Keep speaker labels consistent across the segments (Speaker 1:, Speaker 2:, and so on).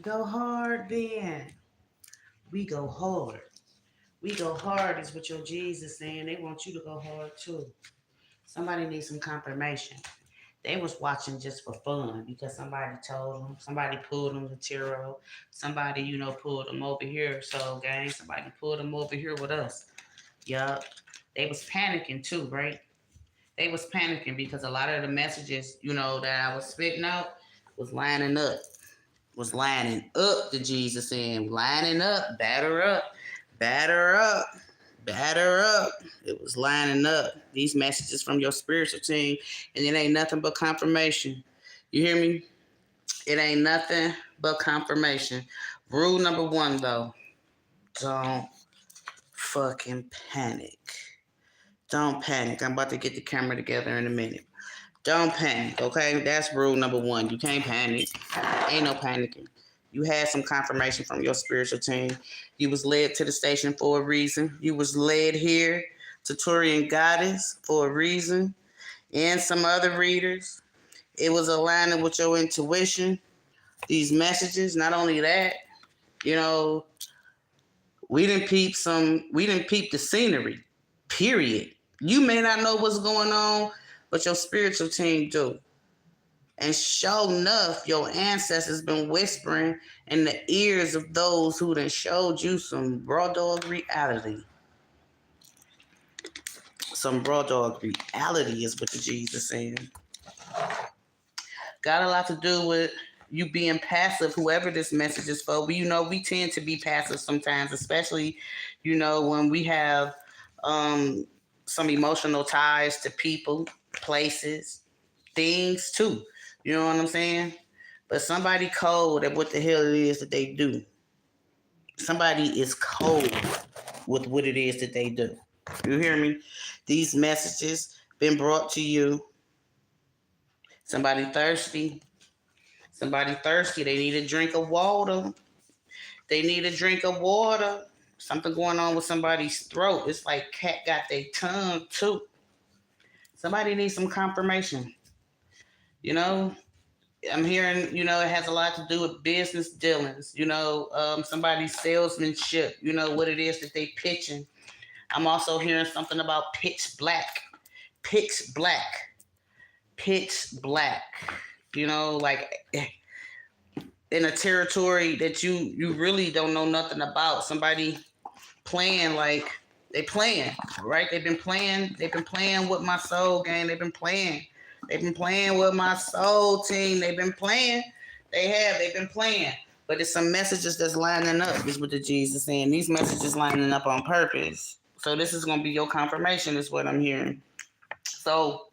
Speaker 1: Go hard then. We go hard. We go hard is what your Jesus saying. They want you to go hard too. Somebody needs some confirmation. They was watching just for fun because somebody told them, somebody pulled them to Tiro, somebody, pulled them over here. So, gang, somebody pulled them over here with us. Yup. They was panicking too, right? They was panicking because a lot of the messages, that I was spitting out was lining up. Was lining up to Jesus saying, lining up, batter up, batter up, batter up. It was lining up. These messages from your spiritual team, and it ain't nothing but confirmation. You hear me? It ain't nothing but confirmation. Rule number one, though, don't fucking panic. Don't panic. I'm about to get the camera together in a minute. Don't panic, okay? That's rule number one. You can't panic. Ain't no panicking. You had some confirmation from your spiritual team. You was led to the station for a reason. You was led here to Turian Goddess for a reason. And some other readers. It was aligning with your intuition. These messages, not only that, you know, we didn't peep the scenery. Period. You may not know what's going on, but your spiritual team do. And sure enough, your ancestors been whispering in the ears of those who done showed you some raw dog reality. Some raw dog reality is what the Jesus saying. Got a lot to do with you being passive, whoever this message is for. We tend to be passive sometimes, especially, when we have um, some emotional ties to people, places, things too. You know what I'm saying? But somebody cold at what the hell it is that they do. Somebody is cold with what it is that they do. You hear me? These messages been brought to you. Somebody thirsty. Somebody thirsty. They need a drink of water. They need a drink of water. Something going on with somebody's throat. It's like cat got their tongue too. Somebody needs some confirmation. You know, I'm hearing, it has a lot to do with business dealings, somebody's salesmanship, what it is that they pitching. I'm also hearing something about pitch black, pitch black, like in a territory that you really don't know nothing about. Somebody playing like they playing, right? They've been playing with my soul gang. They've been playing with my soul team. They've been playing. They've been playing. But it's some messages that's lining up, is what the Jesus saying. These messages lining up on purpose. So this is gonna be your confirmation, is what I'm hearing. So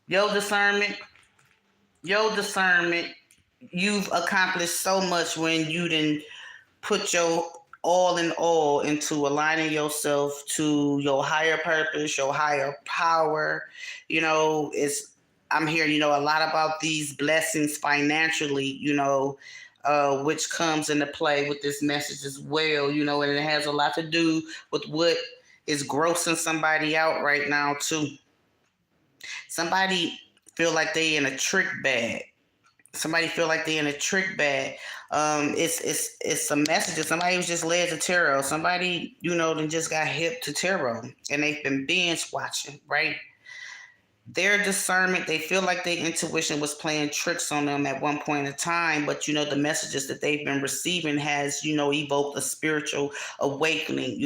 Speaker 1: your discernment, your discernment, you've accomplished so much when you didn't put your all in all into aligning yourself to your higher purpose, your higher power. It's I'm hearing, a lot about these blessings financially, which comes into play with this message as well, and it has a lot to do with what is grossing somebody out right now too. Somebody feel like they in a trick bag. Somebody feel like they in a trick bag. It's some messages. Somebody was just led to tarot. Somebody, then just got hip to tarot, and they've been binge watching, right? Their discernment, they feel like their intuition was playing tricks on them at one point in time, but the messages that they've been receiving has, evoked a spiritual awakening.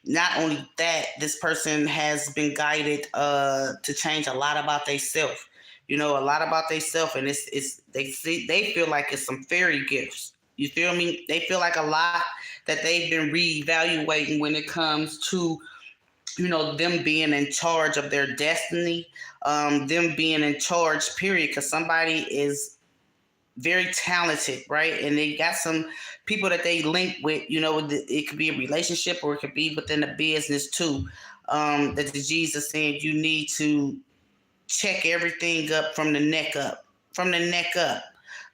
Speaker 1: Not only that, this person has been guided to change a lot about themselves. A lot about themselves, and they feel like it's some fairy gifts. You feel me? They feel like a lot that they've been reevaluating when it comes to them being in charge of their destiny, them being in charge, period, because somebody is very talented, right? And they got some people that they link with, it could be a relationship or it could be within a business too. That the Jesus said you need to check everything up from the neck up, from the neck up,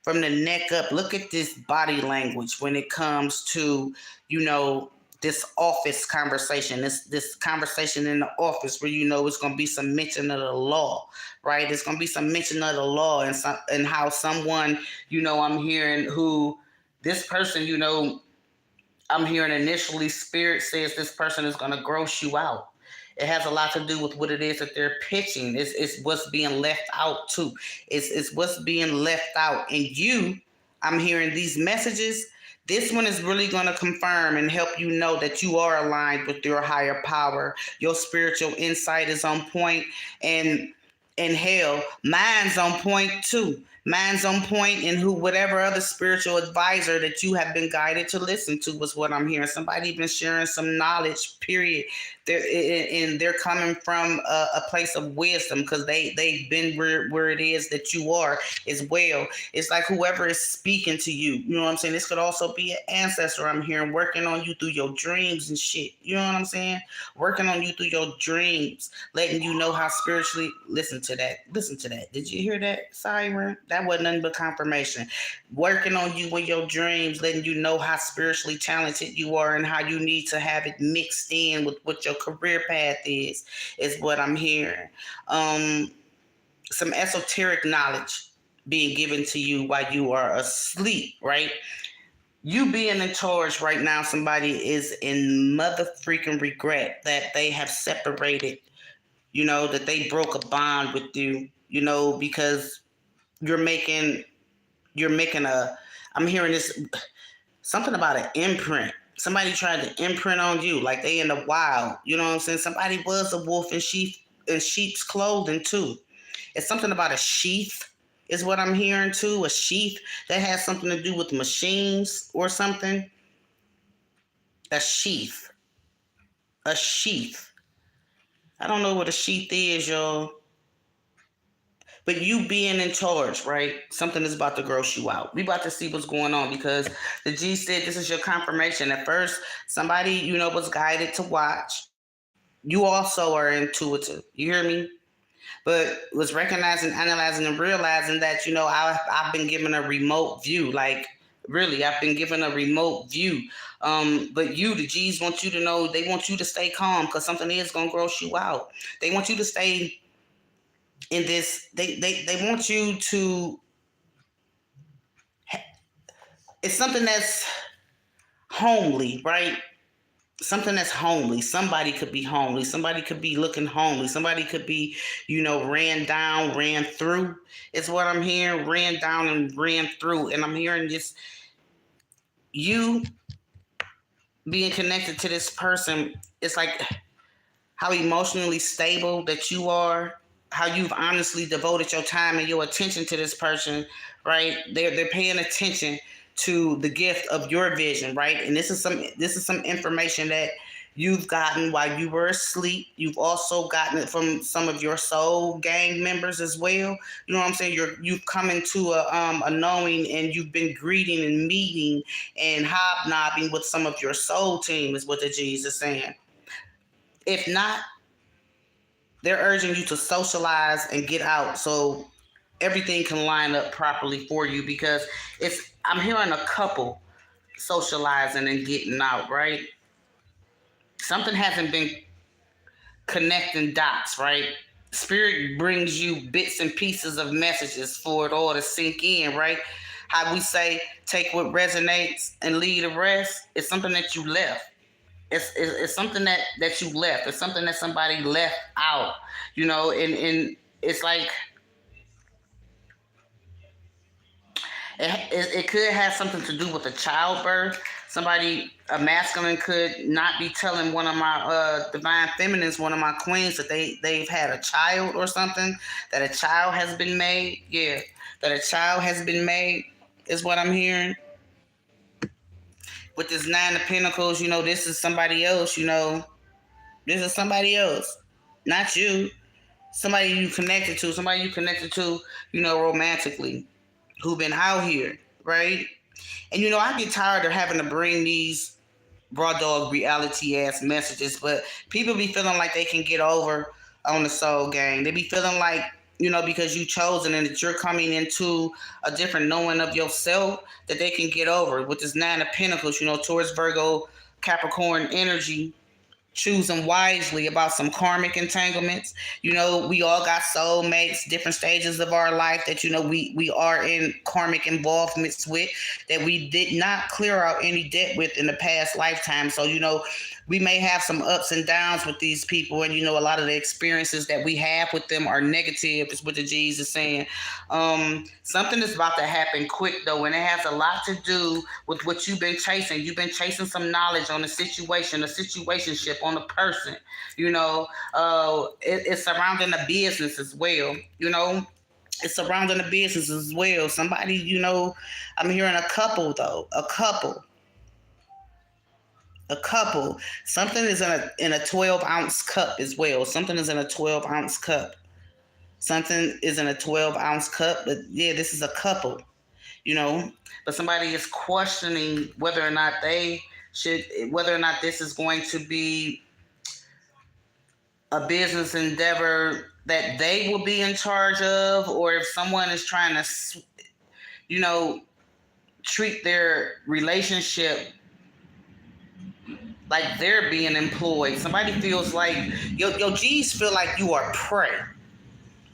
Speaker 1: from the neck up. Look at this body language when it comes to, you know, this office conversation, this conversation in the office where it's going to be some mention of the law, right? It's going to be some mention of the law and how someone, I'm hearing who this person, I'm hearing initially spirit says this person is going to gross you out. It has a lot to do with what it is that they're pitching. It's what's being left out too. It's what's being left out. And I'm hearing these messages. This one is really going to confirm and help you know that you are aligned with your higher power. Your spiritual insight is on point, and hell, mine's on point too. Mine's on point, and whatever other spiritual advisor that you have been guided to listen to was what I'm hearing. Somebody been sharing some knowledge, period. They're coming from a place of wisdom because they've been where it is that you are as well. It's like whoever is speaking to you, you know what I'm saying? This could also be an ancestor I'm hearing working on you through your dreams and shit. You know what I'm saying? Working on you through your dreams, letting you know how spiritually. Listen to that. Did you hear that siren? That wasn't nothing but confirmation. Working on you in your dreams, letting you know how spiritually talented you are and how you need to have it mixed in with what your career path is what I'm hearing. Some esoteric knowledge being given to you while you are asleep, right? You being in charge right now, somebody is in mother freaking regret that they have separated, that they broke a bond with you, because you're making I'm hearing this, something about an imprint. Somebody tried to imprint on you like they in the wild. You know what I'm saying? Somebody was a wolf in sheep's clothing too. It's something about a sheath is what I'm hearing too. A sheath that has something to do with machines or something. A sheath. A sheath. I don't know what a sheath is, y'all. But you being in charge, right? Something is about to gross you out. We about to see what's going on because the G said this is your confirmation. At first, somebody, was guided to watch. You also are intuitive. You hear me? But was recognizing, analyzing, and realizing that, I've been given a remote view. Like, really, I've been given a remote view. But the G's want you to know, they want you to stay calm because something is going to gross you out. They want you to stay in this, they want you to, it's something that's homely, right? Something that's homely. Somebody could be homely. Somebody could be looking homely. Somebody could be, ran down, ran through. It's what I'm hearing, ran down and ran through. And I'm hearing just you being connected to this person. It's like how emotionally stable that you are, how you've honestly devoted your time and your attention to this person, right? They're paying attention to the gift of your vision, right? And this is some information that you've gotten while you were asleep. You've also gotten it from some of your soul gang members as well. You know what I'm saying? You've come into a knowing, and you've been greeting and meeting and hobnobbing with some of your soul team is what the G's is saying. If not, they're urging you to socialize and get out so everything can line up properly for you because I'm hearing a couple socializing and getting out, right? Something hasn't been connecting dots, right? Spirit brings you bits and pieces of messages for it all to sink in, right? How we say, take what resonates and leave the rest. It's something that you left. It's something that you left. It's something that somebody left out, and it's like it could have something to do with a childbirth. A masculine could not be telling one of my divine feminines, one of my queens, that they've had a child or something, that a child has been made. Yeah, that a child has been made is what I'm hearing. With this 9 of Pentacles, this is somebody else, This is somebody else, not you. Somebody you connected to, romantically, who been out here, right? And, I get tired of having to bring these raw dog reality ass messages, but people be feeling like they can get over on the soul gang. They be feeling like, because you chosen and that you're coming into a different knowing of yourself, that they can get over with this 9 of Pentacles, towards Virgo, Capricorn energy, choosing wisely about some karmic entanglements. We all got soulmates, different stages of our life that we are in karmic involvements with, that we did not clear out any debt with in the past lifetime. So we may have some ups and downs with these people, and a lot of the experiences that we have with them are negative, is what the G's is saying. Something is about to happen quick though, and it has a lot to do with what you've been chasing. You've been chasing some knowledge on a situation, a situationship, on a person. It's surrounding the business as well. It's surrounding the business as well. Somebody, I'm hearing a couple though, a couple. Something is in a 12-ounce cup as well. Something is in a 12-ounce cup. Something is in a 12-ounce cup. But yeah, this is a couple, But somebody is questioning whether or not this is going to be a business endeavor that they will be in charge of, or if someone is trying to, treat their relationship like they're being employed. Somebody feels like your G's feel like you are prey.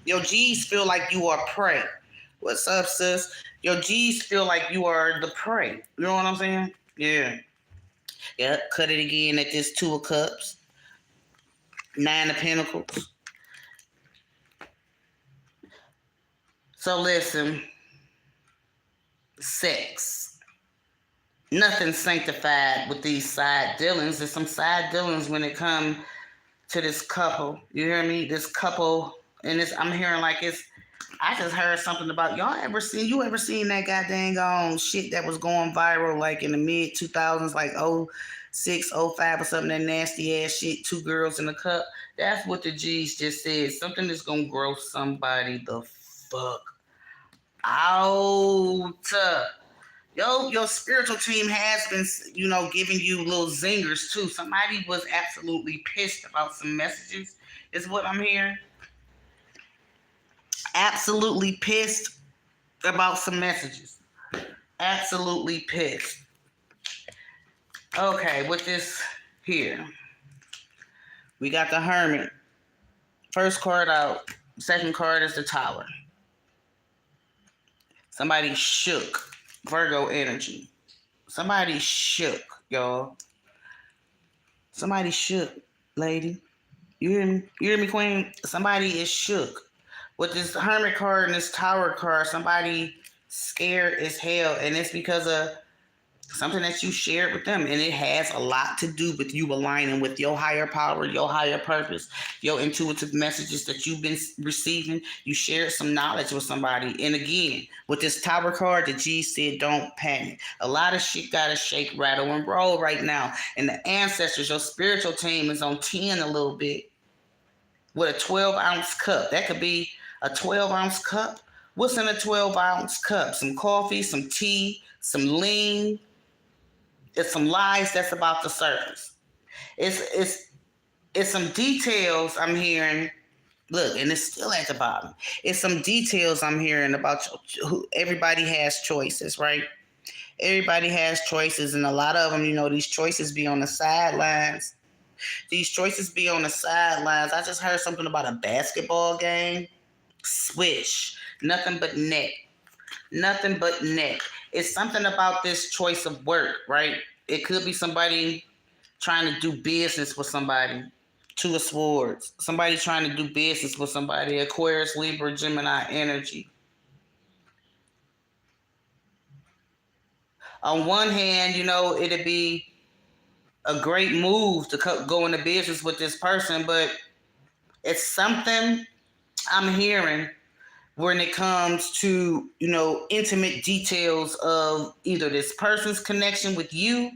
Speaker 1: Your G's feel like you are prey. What's up, sis? Your G's feel like you are the prey. You know what I'm saying? Yeah. Yeah, cut it again at this 2 of Cups. 9 of Pentacles. So listen. Sex. Nothing sanctified with these side dealings. There's some side dealings when it comes to this couple. You hear me? This couple, and this, I'm hearing like I just heard something about you ever seen that goddamn shit that was going viral like in the mid 2000s, like 06, 05 or something, that nasty ass shit, 2 girls in a cup. That's what the G's just said. Something that's gonna grow somebody the fuck out. Your spiritual team has been, giving you little zingers too. Somebody was absolutely pissed about some messages, is what I'm hearing. Absolutely pissed about some messages. Absolutely pissed. Okay, with this here, we got the Hermit. First card out. Second card is the Tower. Somebody shook. Virgo energy. Somebody shook, y'all. Somebody shook, lady. You hear me? You hear me, Queen? Somebody is shook. With this Hermit card and this Tower card, somebody scared as hell. And it's because of something that you shared with them. And it has a lot to do with you aligning with your higher power, your higher purpose, your intuitive messages that you've been receiving. You shared some knowledge with somebody. And again, with this Tower card, the G said, don't panic. A lot of shit got to shake, rattle, and roll right now. And the ancestors, your spiritual team is on 10 a little bit with a 12-ounce cup. That could be a 12-ounce cup. What's in a 12-ounce cup? Some coffee, some tea, some lean. It's some lies that's about to surface. It's some details I'm hearing. Look, and it's still at the bottom. It's some details I'm hearing about everybody has choices, right? Everybody has choices, and a lot of them, these choices be on the sidelines. These choices be on the sidelines. I just heard something about a basketball game. Swish. Nothing but net. Nothing but net. It's something about this choice of work, right? It could be somebody trying to do business with somebody. 2 of Swords. Somebody trying to do business with somebody. Aquarius, Libra, Gemini energy. On one hand, it'd be a great move to go into business with this person, but it's something I'm hearing when it comes to, intimate details of either this person's connection with you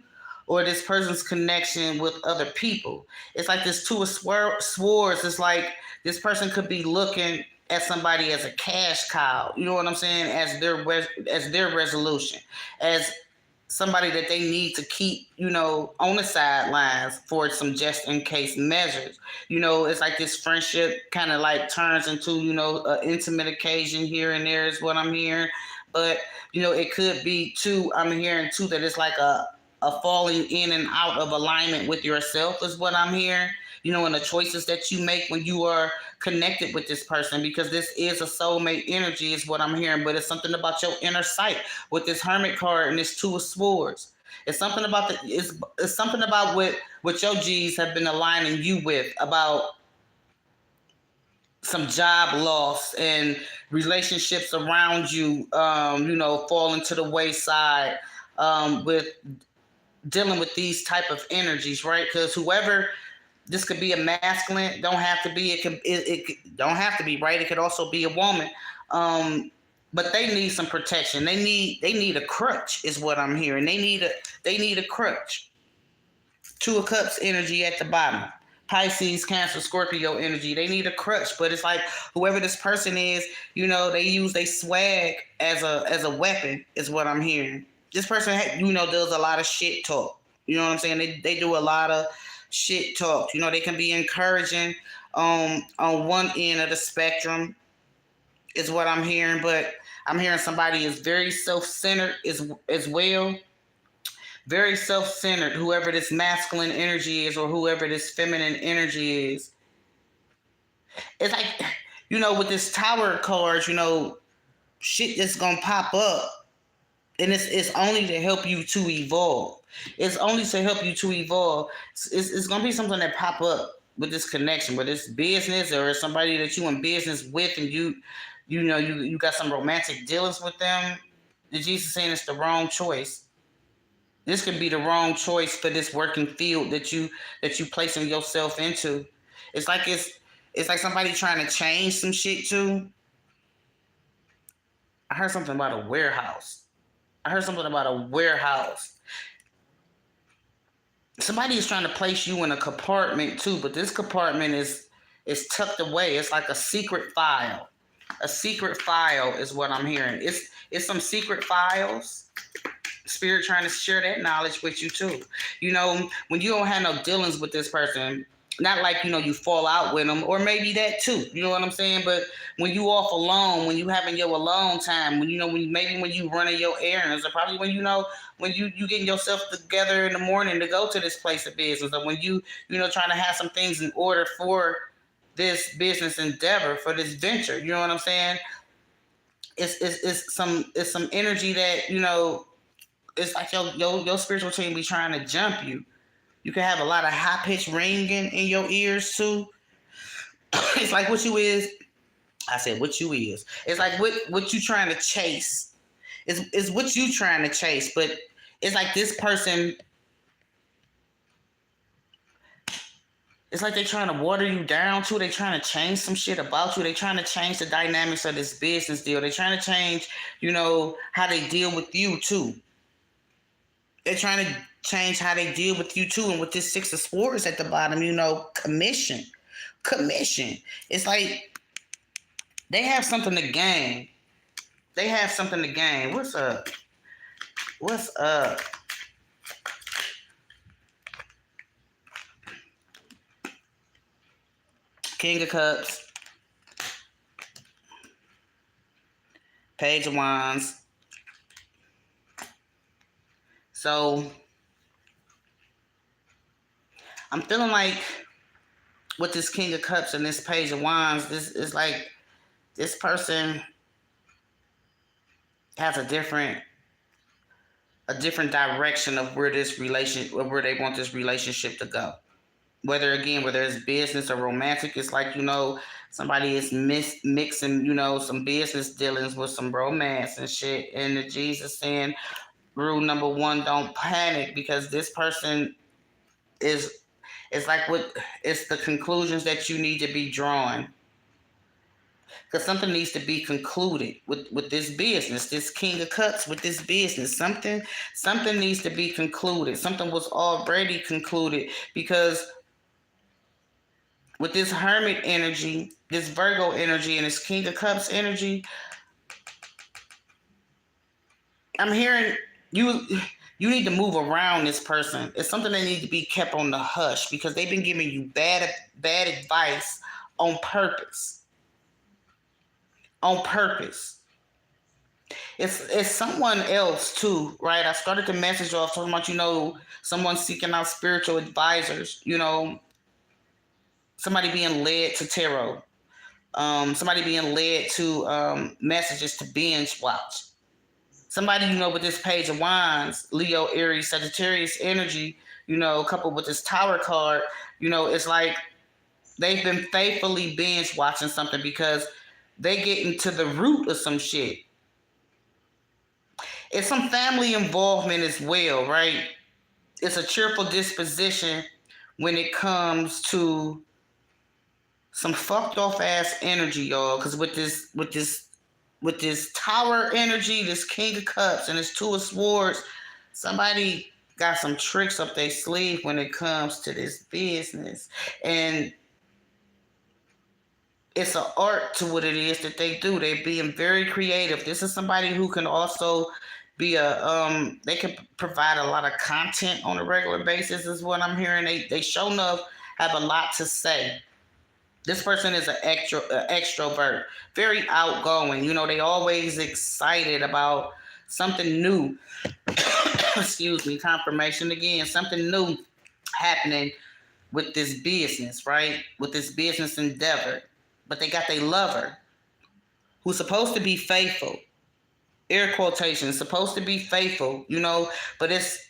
Speaker 1: or this person's connection with other people. It's like this 2 of Swords. It's like this person could be looking at somebody as a cash cow. You know what I'm saying? As their resolution, as somebody that they need to keep, on the sidelines for some just in case measures. It's like this friendship kind of like turns into, an intimate occasion here and there is what I'm hearing. But, it could be too, I'm hearing too that it's like a a falling in and out of alignment with yourself is what I'm hearing. And the choices that you make when you are connected with this person, because this is a soulmate energy is what I'm hearing. But it's something about your inner sight with this Hermit card and this Two of Swords. It's something about it's something about what your G's have been aligning you with, about some job loss and relationships around you, falling to the wayside, with dealing with these type of energies, right? Because whoever, this could be a masculine, don't have to be. It don't have to be, right? It could also be a woman, but they need some protection. They need a crutch, is what I'm hearing. They need a crutch. Two of Cups energy at the bottom. Pisces, Cancer, Scorpio energy. They need a crutch, but it's like whoever this person is, they use their swag as a weapon, is what I'm hearing. This person, does a lot of shit talk. You know what I'm saying? They do a lot of shit talk. They can be encouraging on one end of the spectrum, is what I'm hearing. But I'm hearing somebody is very self-centered as well. Very self-centered, whoever this masculine energy is or whoever this feminine energy is. It's like, with this Tower cards, shit that's gonna pop up, and it's only to help you to evolve. It's only to help you to evolve. It's gonna be something that pop up with this connection, whether it's business or somebody that you in business with, and you got some romantic dealings with them. The Jesus saying it's the wrong choice. This could be the wrong choice for this working field that you placing yourself into. It's like somebody trying to change some shit too. I heard something about a warehouse. Somebody is trying to place you in a compartment too, but this compartment is tucked away. It's like a secret file. A secret file is what I'm hearing. It's some secret files. Spirit trying to share that knowledge with you too. When you don't have no dealings with this person, not like, you fall out with them, or maybe that too. You know what I'm saying? But when you off alone, when you having your alone time, when you running your errands, or probably when you getting yourself together in the morning to go to this place of business, or when you trying to have some things in order for this business endeavor, for this venture. You know what I'm saying? It's some energy that, it's like your spiritual team be trying to jump you. You can have a lot of high-pitched ringing in your ears too. It's like what you is. I said what you is. It's like what you trying to chase. Is what you trying to chase. But it's like this person, it's like they trying to water you down too. They trying to change some shit about you. They trying to change the dynamics of this business deal. They trying to change, how they deal with you too. They're trying to change how they deal with you too. And with this Six of Swords at the bottom, commission. It's like they have something to gain. What's up? King of Cups. Page of Wands. So I'm feeling like with this King of Cups and this Page of Wands, this is like this person has a different direction of where they want this relationship to go. Whether it's business or romantic, it's like, somebody is mixing, some business dealings with some romance and shit. And the Jesus saying, rule number one, don't panic, because this person it's like it's the conclusions that you need to be drawing. Because something needs to be concluded with this business, this King of Cups with this business. Something needs to be concluded. Something was already concluded, because with this Hermit energy, this Virgo energy, and this King of Cups energy, I'm hearing you need to move around this person. It's something that needs to be kept on the hush, because they've been giving you bad advice on purpose. It's someone else too, right? I started the message off talking about, someone seeking out spiritual advisors, somebody being led to tarot, somebody being led to messages to binge watch. Somebody, with this page of wands, Leo, Aries, Sagittarius energy, coupled with this tower card, it's like they've been faithfully binge watching something because they get into the root of some shit. It's some family involvement as well, right? It's a cheerful disposition when it comes to some fucked off ass energy, y'all. Because with this tower energy, this king of cups, and this two of swords, somebody got some tricks up their sleeve when it comes to this business, and it's an art to what it is that they do. They're being very creative. This is somebody who can also be they can provide a lot of content on a regular basis, is what I'm hearing. They show enough have a lot to say. This person is an extrovert, very outgoing. They always excited about something new. Excuse me, confirmation again. Something new happening with this business, right? With this business endeavor. But they got their lover, who's supposed to be faithful. Air quotations, supposed to be faithful, but it's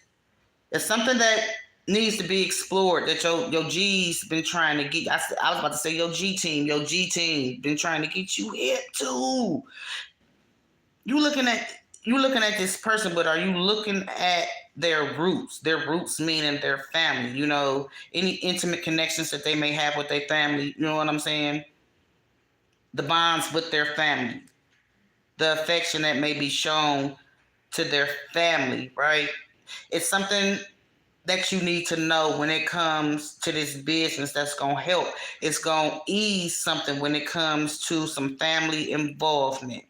Speaker 1: something that needs to be explored, that your G's been trying to get. I was about to say your G team been trying to get you here too. You looking at this person, but are you looking at their roots? Their roots meaning their family, any intimate connections that they may have with their family, you know what I'm saying? The bonds with their family, the affection that may be shown to their family, right? It's something that you need to know when it comes to this business that's going to help. It's going to ease something when it comes to some family involvement.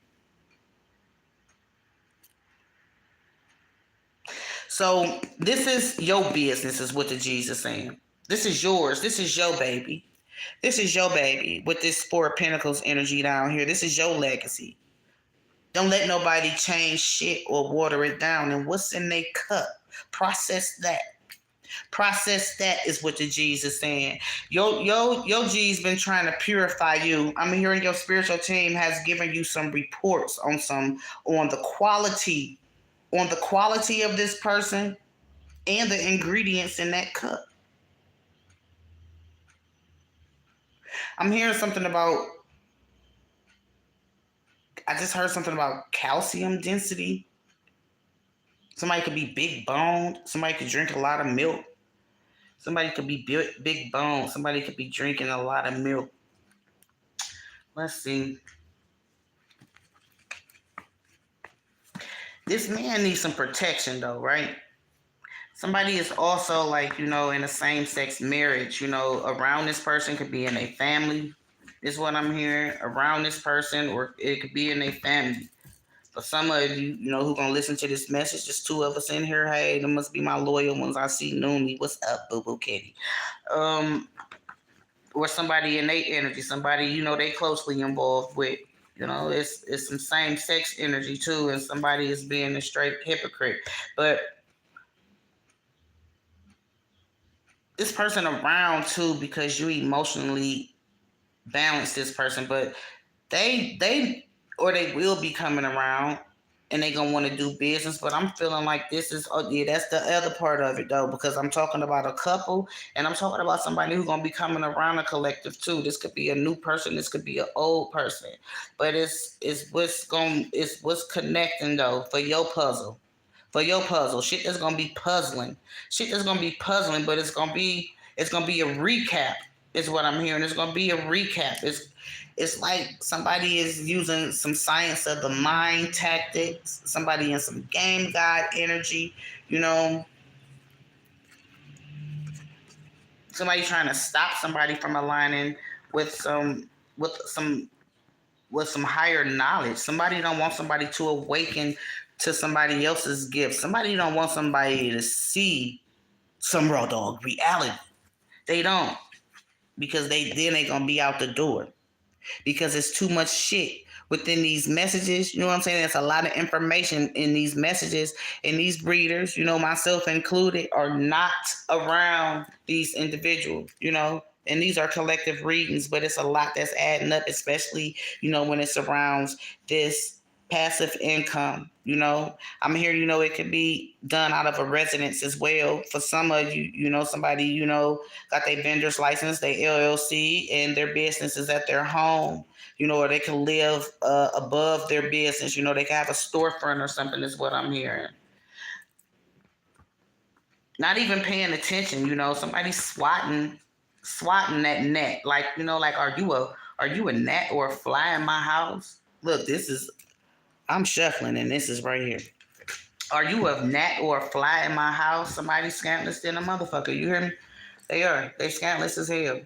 Speaker 1: So this is your business, is what the Jesus saying. This is yours. This is your baby. This is your baby with this Four of Pentacles energy down here. This is your legacy. Don't let nobody change shit or water it down. And what's in their cup? Process that. Process that is what the G's is saying. Your G's been trying to purify you. I'm hearing your spiritual team has given you some reports on the quality of this person and the ingredients in that cup. I'm hearing something about, I just heard something about calcium density. Somebody could be big boned. Somebody could drink a lot of milk. Somebody could be big boned. Somebody could be drinking a lot of milk. Let's see. This man needs some protection though, right? Somebody is also like, in a same-sex marriage, around this person, could be in a family, is what I'm hearing. Around this person, or it could be in a family. For some of you, who gonna listen to this message, just two of us in here. Hey, there must be my loyal ones. I see Noomi. What's up, Boo Boo Kitty? Or somebody in their energy, somebody, they closely involved with. It's some same-sex energy too, and somebody is being a straight hypocrite. But this person around too, because you emotionally balance this person, but they will be coming around and they gonna want to do business. But I'm feeling like this is, that's the other part of it though, because I'm talking about a couple and I'm talking about somebody who's gonna be coming around a collective too. This could be a new person, this could be an old person, but it's what's connecting though for your puzzle. Shit that's gonna be puzzling. But it's gonna be a recap, is what I'm hearing. It's gonna be a recap. It's like somebody is using some science of the mind tactics, somebody in some game god energy, somebody trying to stop somebody from aligning with some higher knowledge. Somebody don't want somebody to awaken to somebody else's gift. Somebody don't want somebody to see some raw dog reality. They don't, because they gonna be out the door. because it's too much shit within these messages. You know what I'm saying? There's a lot of information in these messages, and these breeders, myself included, are not around these individuals, and these are collective readings, but it's a lot that's adding up, especially, when it surrounds this passive income. I'm here, it could be done out of a residence as well. For some of you, somebody, got their vendor's license, their LLC, and their business is at their home, or they can live above their business. They can have a storefront or something, is what I'm hearing. Not even paying attention, somebody swatting that net. Like, like, are you a gnat or a fly in my house? Look, I'm shuffling, and this is right here. Are you a gnat or a fly in my house? Somebody scantless than a motherfucker. You hear me? They are. They scantless as hell.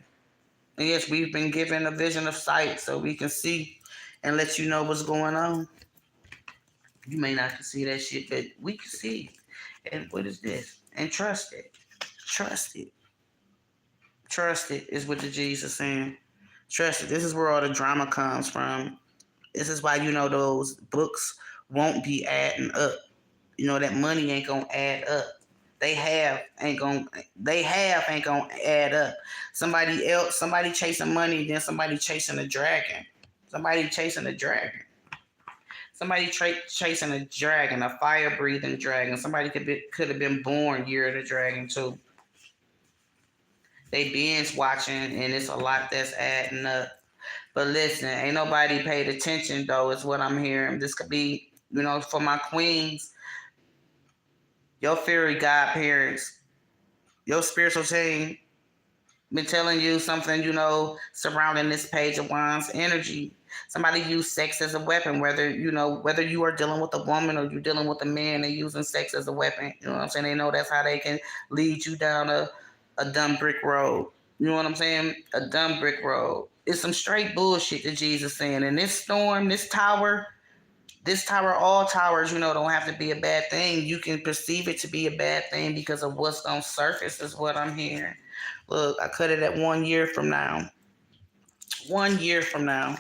Speaker 1: And yes, we've been given a vision of sight so we can see and let you know what's going on. You may not can see that shit, but we can see. And what is this? And trust it. Trust it. Trust it is what the Jesus saying. Trust it. This is where all the drama comes from. This is why, those books won't be adding up. That money ain't gonna add up. They ain't gonna add up. Somebody chasing money, then somebody chasing a dragon. Somebody chasing a dragon. Somebody chasing a dragon, a fire-breathing dragon. Somebody could have been born year of the dragon too. They binge watching, and it's a lot that's adding up. But listen, ain't nobody paid attention though, is what I'm hearing. This could be, for my queens, your fairy godparents, your spiritual team been telling you something, surrounding this Page of Wands energy. Somebody use sex as a weapon, whether you are dealing with a woman or you're dealing with a man, they're using sex as a weapon. You know what I'm saying? They know that's how they can lead you down a dumb brick road. You know what I'm saying? A dumb brick road. It's some straight bullshit that Jesus saying. And this storm, this tower, all towers, don't have to be a bad thing. You can perceive it to be a bad thing because of what's on surface, is what I'm hearing. Look, I cut it at 1 year from now. 1 year from now.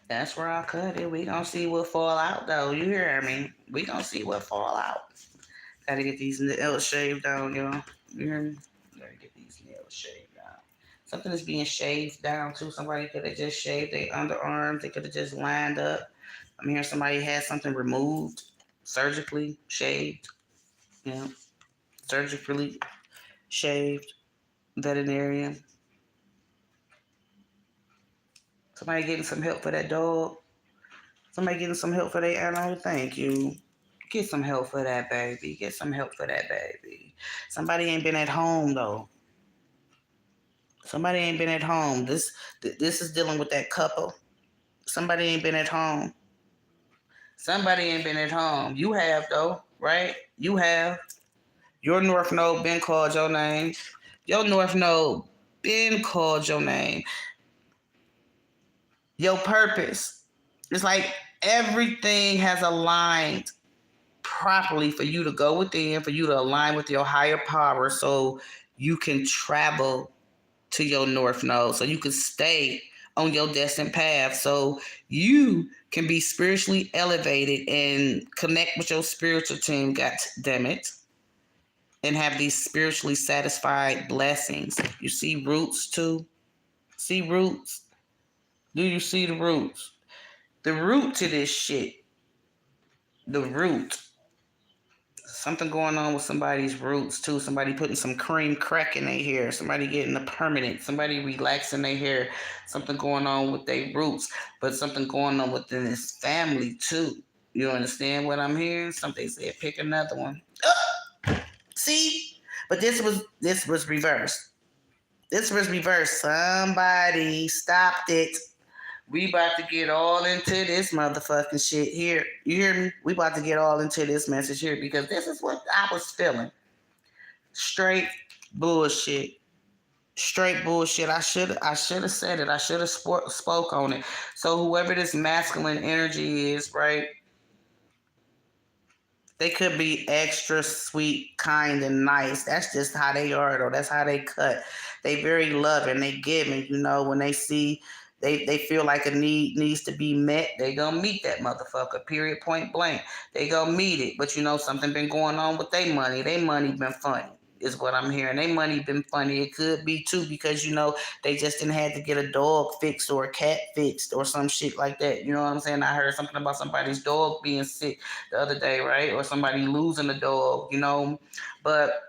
Speaker 1: That's where I cut it. We gonna see what fall out though. You hear me? We gonna see what fall out. Gotta get these nails shaved down, y'all. You hear me? Gotta get these nails shaved down. Something is being shaved down too. Somebody could have just shaved their underarms. They could have just lined up. I'm hearing somebody had something removed, surgically shaved. Surgically shaved. Veterinarian. Somebody getting some help for that dog. Somebody getting some help for their animal. Thank you. Get some help for that baby. Get some help for that baby. Somebody ain't been at home though. Somebody ain't been at home. This is dealing with that couple. Somebody ain't been at home. Somebody ain't been at home. You have though, right? You have. Your North Node been called your name. Your North Node been called your name. Your purpose. It's like everything has aligned properly for you to go within, for you to align with your higher power so you can travel to your North Node, so you can stay on your destined path, so you can be spiritually elevated and connect with your spiritual team, god damn it, and have these spiritually satisfied blessings. You see roots too? See roots? Do you see the roots? The root to this shit. The root. Something going on with somebody's roots too. Somebody putting some cream crack in their hair. Somebody getting a permanent. Somebody relaxing their hair. Something going on with their roots. But something going on within this family too. You understand what I'm hearing? Something said pick another one. See? But this was reversed. This was reversed. Somebody stopped it. We about to get all into this motherfucking shit here. You hear me? We about to get all into this message here because this is what I was feeling. Straight bullshit. Straight bullshit. I should have said it. I should have spoke on it. So whoever this masculine energy is, right? They could be extra sweet, kind, and nice. That's just how they are, though. That's how they cut. They very loving. They giving. When they see, they feel like a need needs to be met. They gonna meet that motherfucker. Period. Point blank. They gonna meet it. But something been going on with their money. Their money been funny. Is what I'm hearing. They money been funny. It could be too because they just didn't have to get a dog fixed or a cat fixed or some shit like that. You know what I'm saying? I heard something about somebody's dog being sick the other day, right? Or somebody losing a dog. But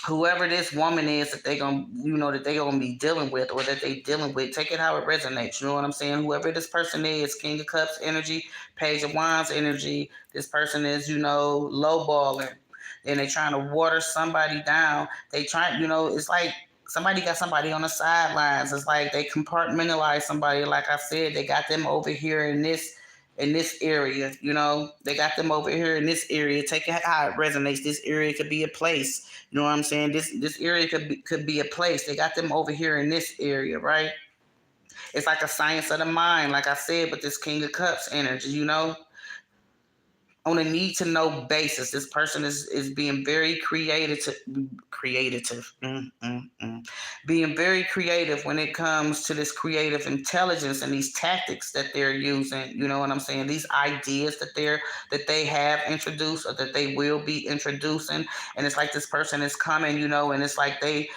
Speaker 1: whoever this woman is that they gonna be dealing with or that they dealing with, take it how it resonates. You know what I'm saying? Whoever this person is, King of Cups energy, Page of Wands energy, this person is, lowballing and they trying to water somebody down. They trying, it's like somebody got somebody on the sidelines. It's like they compartmentalize somebody. Like I said, they got them over here in this area. They got them over here in this area. Take it how it resonates. This area could be a place. You know what I'm saying? This area could be a place. They got them over here in this area, right? It's like a science of the mind, like I said, but this King of Cups energy. On a need to know basis. This person is being very being very creative when it comes to this creative intelligence and these tactics that they're using. You know what I'm saying? These ideas that they have introduced or that they will be introducing, and it's like this person is coming, and it's like they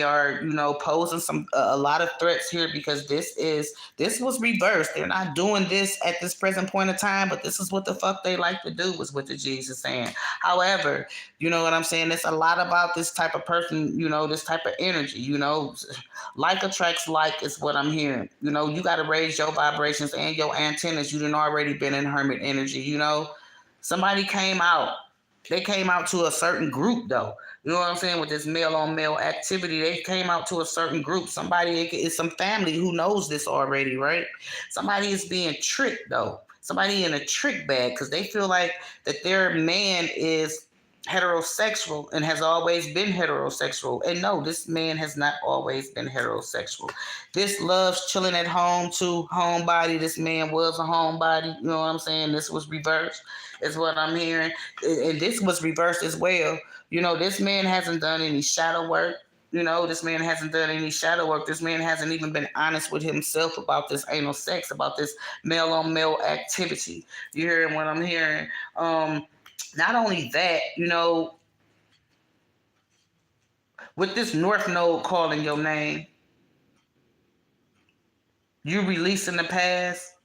Speaker 1: are, posing a lot of threats here because this was reversed. They're not doing this at this present point in time, but this is what the fuck they like to do, was what the G's is saying. However, you know what I'm saying? It's a lot about this type of person, this type of energy, like attracts like is what I'm hearing. You got to raise your vibrations and your antennas. You done already been in hermit energy. Somebody came out. They came out to a certain group, though. You know what I'm saying? With this male on male activity, they came out to a certain group. Somebody is some family who knows this already, right? Somebody is being tricked, though. Somebody in a trick bag because they feel like that their man is heterosexual and has always been heterosexual. And no, this man has not always been heterosexual. This loves chilling at home too, homebody. This man was a homebody. You know what I'm saying? This was reversed, is what I'm hearing. And this was reversed as well. This man hasn't done any shadow work. This man hasn't done any shadow work. This man hasn't even been honest with himself about this anal sex, about this male on male activity. You hearing what I'm hearing? Not only that, with this North Node calling your name, you releasing the past,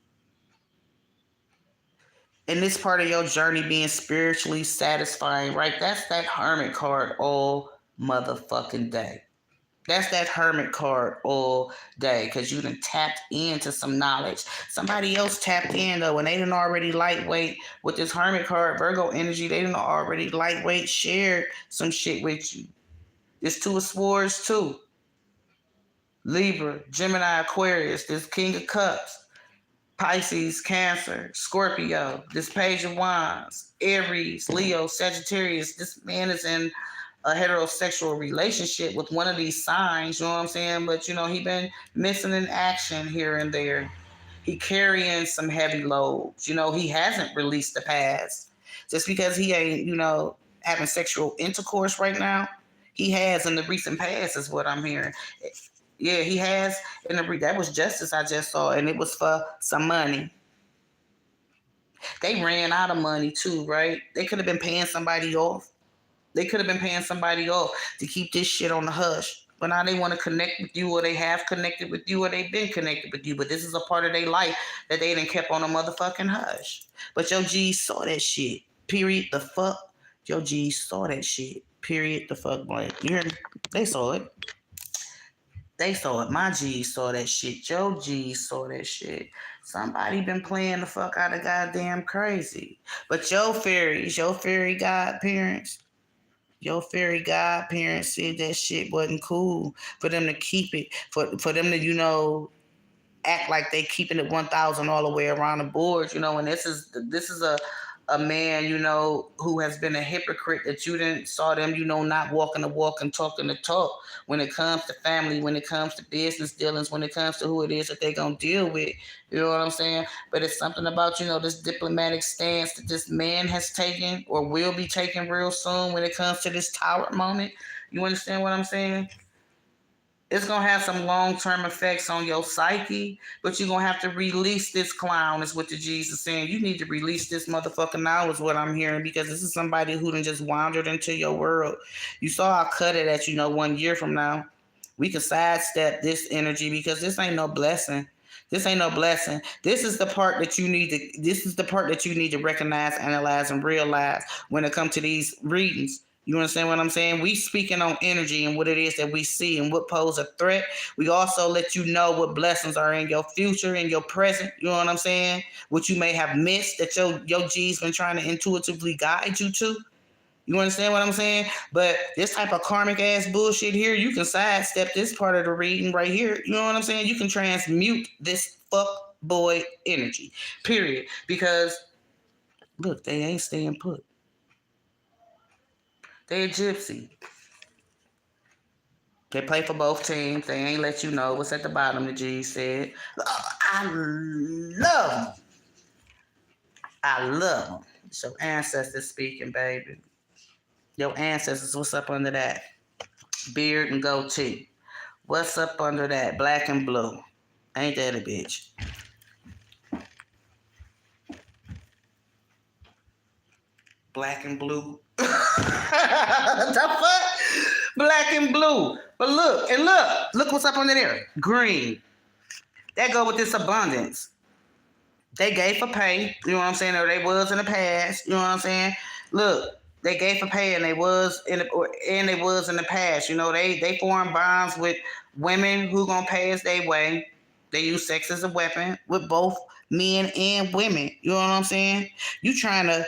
Speaker 1: and this part of your journey being spiritually satisfying, right? That's that Hermit card all motherfucking day. That's that Hermit card all day because you done tapped into some knowledge. Somebody else tapped in, though, and they done already lightweight with this Hermit card, Virgo energy. They done already lightweight shared some shit with you. This Two of Swords, too. Libra, Gemini, Aquarius, this King of Cups, Pisces, Cancer, Scorpio, this Page of Wands, Aries, Leo, Sagittarius. This man is in a heterosexual relationship with one of these signs, you know what I'm saying? But, he been missing in action here and there. He carrying some heavy loads. He hasn't released the past. Just because he ain't, having sexual intercourse right now, he has in the recent past is what I'm hearing. Yeah, he has. That was justice I just saw, and it was for some money. They ran out of money too, right? They could have been paying somebody off. They could have been paying somebody off to keep this shit on the hush. But now they want to connect with you, or they have connected with you, or they've been connected with you. But this is a part of their life that they done kept on a motherfucking hush. But your G's saw that shit. Period. The fuck. Your G's saw that shit. Period. The fuck blank. You hear me? They saw it. They saw it. My G's saw that shit. Your G's saw that shit. Somebody been playing the fuck out of goddamn crazy. But your fairy godparents, your fairy godparents said that shit wasn't cool for them to keep it, for them to, act like they keeping it 1,000 all the way around the board, and this is a man, who has been a hypocrite that you didn't saw them, not walking the walk and talking the talk when it comes to family, when it comes to business dealings, when it comes to who it is that they're going to deal with. You know what I'm saying? But it's something about, this diplomatic stance that this man has taken or will be taking real soon when it comes to this tower moment. You understand what I'm saying? It's gonna have some long-term effects on your psyche, but you're gonna have to release this clown, is what the Jesus saying. You need to release this motherfucker now, is what I'm hearing, because this is somebody who done just wandered into your world. You saw I cut it at 1 year from now. We can sidestep this energy because this ain't no blessing. This ain't no blessing. This is the part that you need to recognize, analyze, and realize when it comes to these readings. You understand what I'm saying? We speaking on energy and what it is that we see and what pose a threat. We also let you know what blessings are in your future, in your present. You know what I'm saying? What you may have missed that your G's been trying to intuitively guide you to. You understand what I'm saying? But this type of karmic ass bullshit here, you can sidestep this part of the reading right here. You know what I'm saying? You can transmute this fuck boy energy. Period. Because look, they ain't staying put. They a gypsy. They play for both teams. They ain't let you know what's at the bottom, the G said. Oh, I love them. I love them. It's your ancestors speaking, baby. Your ancestors, what's up under that? Beard and goatee. What's up under that? Black and blue. Ain't that a bitch? Black and blue. The fuck? Black and blue. But look what's up under there. Green. That go with this abundance. They gave for pay, you know what I'm saying, or they was in the past, you know what I'm saying. Look, they gave for pay and they was in the past. They formed bonds with women who gonna pay us their way. They use sex as a weapon with both men and women. You know what I'm saying? You trying to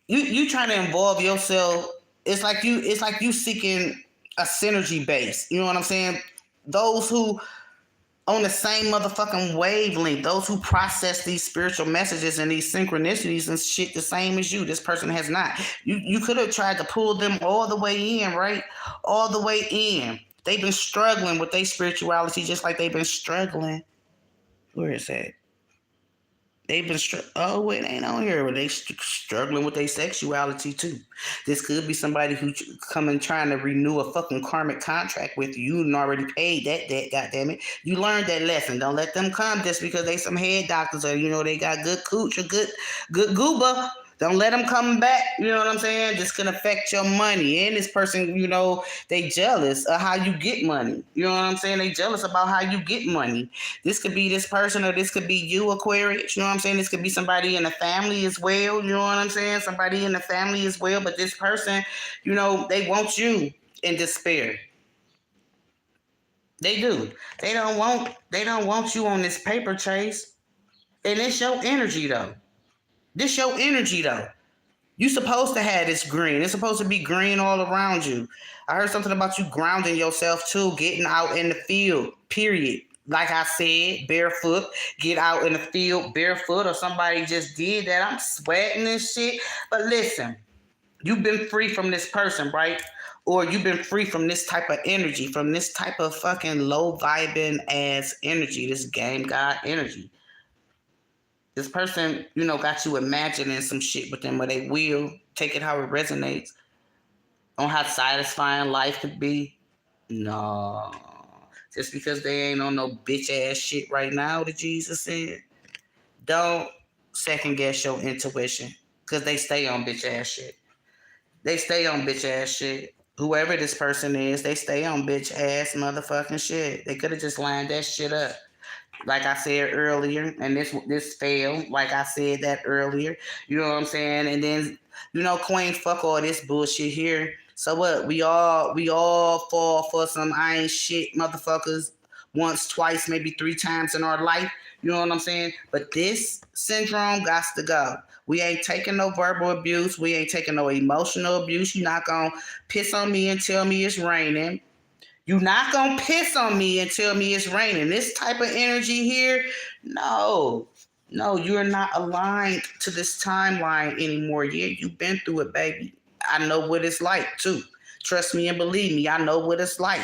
Speaker 1: involve yourself. It's like you seeking a synergy base. You know what I'm saying? Those who on the same motherfucking wavelength, those who process these spiritual messages and these synchronicities and shit the same as you. This person has not. You could have tried to pull them all the way in, right? All the way in. They've been struggling with their spirituality just like they've been struggling. Where is that? They've been it ain't on here, but they struggling with their sexuality too. This could be somebody who coming trying to renew a fucking karmic contract with you and already paid that debt. Goddamn it, you learned that lesson. Don't let them come just because they some head doctors or they got good cooch or good gooba. Don't let them come back. You know what I'm saying? This can affect your money. And this person, they jealous of how you get money. You know what I'm saying? They jealous about how you get money. This could be this person or this could be you, Aquarius. You know what I'm saying? This could be somebody in the family as well. You know what I'm saying? Somebody in the family as well. But this person, they want you in despair. They do. They don't want you on this paper chase. And it's your energy though. This your energy though. You supposed to have this green. It's supposed to be green all around you. I heard something about you grounding yourself too, getting out in the field, period. Like I said, barefoot, get out in the field barefoot, or somebody just did that. I'm sweating and shit. But listen, you've been free from this person, right? Or you've been free from this type of energy, from this type of fucking low vibing ass energy, this game god energy. This person, got you imagining some shit with them, or they will take it how it resonates on how satisfying life could be. No. Just because they ain't on no bitch ass shit right now, the Jesus said. Don't second guess your intuition. Because they stay on bitch ass shit. They stay on bitch ass shit. Whoever this person is, they stay on bitch ass motherfucking shit. They could have just lined that shit up. Like I said earlier, and this failed. Like I said that earlier. You know what I'm saying? And then, Queen, fuck all this bullshit here. So what? We all fall for some I ain't shit motherfuckers once, twice, maybe 3 times in our life. You know what I'm saying? But this syndrome got to go. We ain't taking no verbal abuse. We ain't taking no emotional abuse. You're not going to piss on me and tell me it's raining. You're not going to piss on me and tell me it's raining. This type of energy here, no. No, you're not aligned to this timeline anymore. Yeah, you've been through it, baby. I know what it's like too. Trust me and believe me, I know what it's like.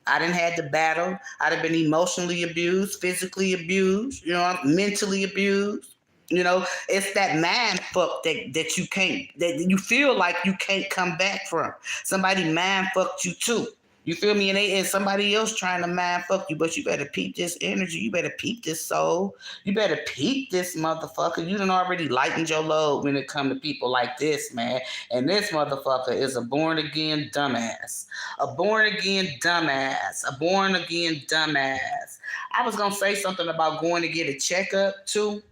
Speaker 1: I didn't had to battle. I'd have been emotionally abused, physically abused, mentally abused. It's that mind fuck that you can't, that you feel like you can't come back from. Somebody mind fucked you too. You feel me? And somebody else trying to mind fuck you, but you better peep this energy. You better peep this soul. You better peep this motherfucker. You done already lightened your load when it come to people like this, man. And this motherfucker is a born again dumbass. A born again dumbass. A born again dumbass. I was gonna say something about going to get a checkup too.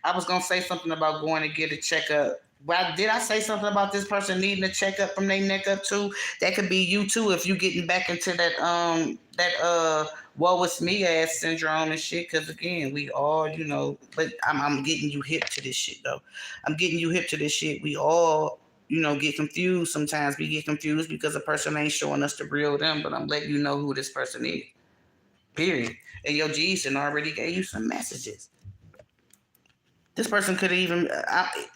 Speaker 1: I was gonna say something about going to get a checkup. Well, did I say something about this person needing a checkup from their neck up too? That could be you too if you getting back into that woe is me ass syndrome and shit. Because again, we all but I'm getting you hip to this shit though. I'm getting you hip to this shit. We all get confused sometimes. We get confused because a person ain't showing us the real them. But I'm letting you know who this person is. Period. And your G's already gave you some messages. This person could even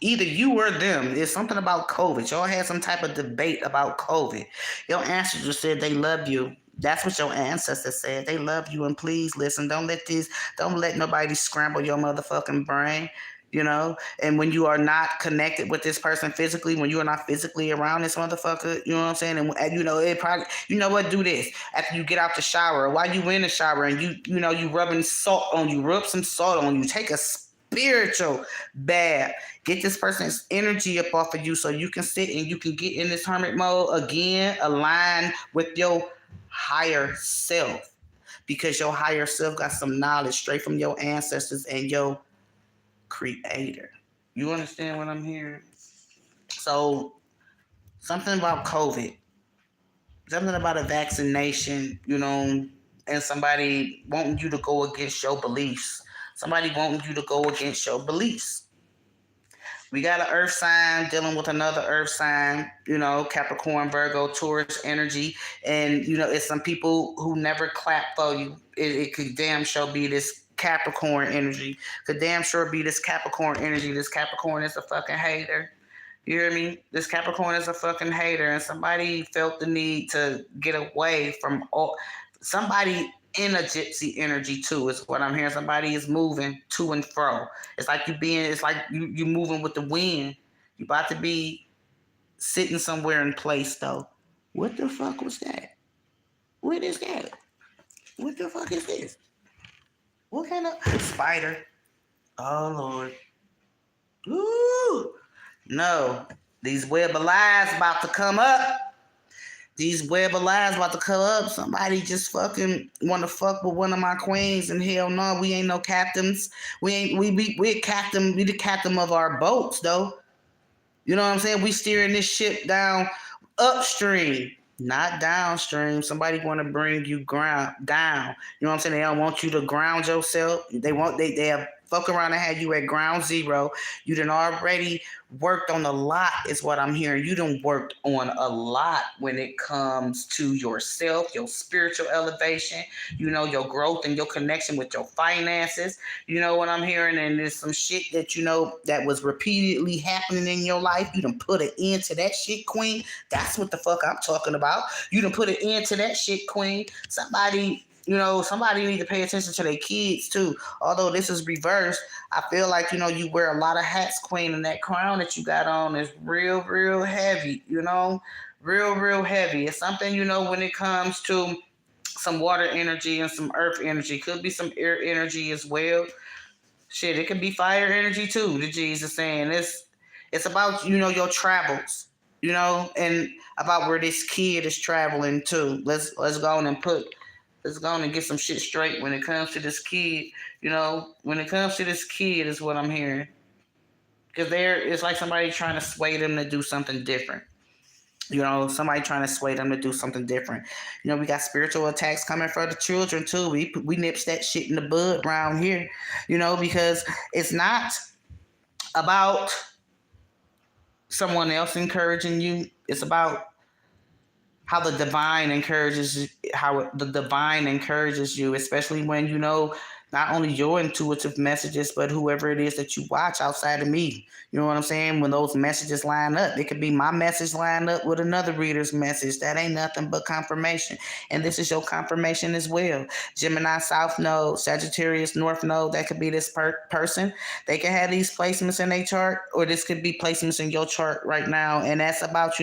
Speaker 1: either you or them. It's something about COVID. Y'all had some type of debate about COVID. Your ancestors said they love you. That's what your ancestors said. They love you, and please listen. Don't let nobody scramble your motherfucking brain. And when you are not connected with this person physically, when you are not physically around this motherfucker, you know what I'm saying? And it probably, do this after you get out the shower, or while you in the shower, and you rubbing salt on you, rub some salt on you, take a spiritual bath. Get this person's energy up off of you so you can sit and you can get in this hermit mode again, align with your higher self, because your higher self got some knowledge straight from your ancestors and your creator. You understand what I'm hearing? So something about COVID, something about a vaccination, and somebody wanting you to go against your beliefs. Somebody wanting you to go against your beliefs. We got an earth sign dealing with another earth sign, Capricorn, Virgo, Taurus energy. And, it's some people who never clap for you. It could damn sure be this Capricorn energy. Could damn sure be this Capricorn energy. This Capricorn is a fucking hater. You hear me? This Capricorn is a fucking hater. And somebody felt the need to get away from all. Somebody in a gypsy energy too is what I'm hearing. Somebody is moving to and fro. It's like you moving with the wind. You about to be sitting somewhere in place though. What the fuck was that? What is that? What the fuck is this? What kind of spider? Oh Lord. Ooh. No. These web of lies about to come up. These web of lies about to come up. Somebody just fucking want to fuck with one of my queens, and hell no, we ain't no captains. We the captain of our boats though. You know what I'm saying? We steering this ship down upstream, not downstream. Somebody want to bring you down. You know what I'm saying? They don't want you to ground yourself. They have fuck around and had you at ground zero. You done already worked on a lot, is what I'm hearing. You done worked on a lot when it comes to yourself, your spiritual elevation, your growth and your connection with your finances. You know what I'm hearing? And there's some shit that that was repeatedly happening in your life. You done put an end to that shit, queen. That's what the fuck I'm talking about. You done put an end to that shit, queen. Somebody need to pay attention to their kids too. Although this is reversed, I feel like, you wear a lot of hats, queen, and that crown that you got on is real, real heavy, real, real heavy. It's something, when it comes to some water energy and some earth energy. Could be some air energy as well. Shit, it could be fire energy too, the G's are saying. It's about, your travels, and about where this kid is traveling to. Let's go on and let's go on and get some shit straight when it comes to this kid. When it comes to this kid is what I'm hearing. Because it's like somebody trying to sway them to do something different. Somebody trying to sway them to do something different. We got spiritual attacks coming for the children too. We nips that shit in the bud around here, because it's not about someone else encouraging you. It's about how the divine encourages you, especially when not only your intuitive messages, but whoever it is that you watch outside of me. You know what I'm saying? When those messages line up, it could be my message lined up with another reader's message. That ain't nothing but confirmation. And this is your confirmation as well. Gemini South Node, Sagittarius North Node, that could be this person. They can have these placements in their chart, or this could be placements in your chart right now. And that's about,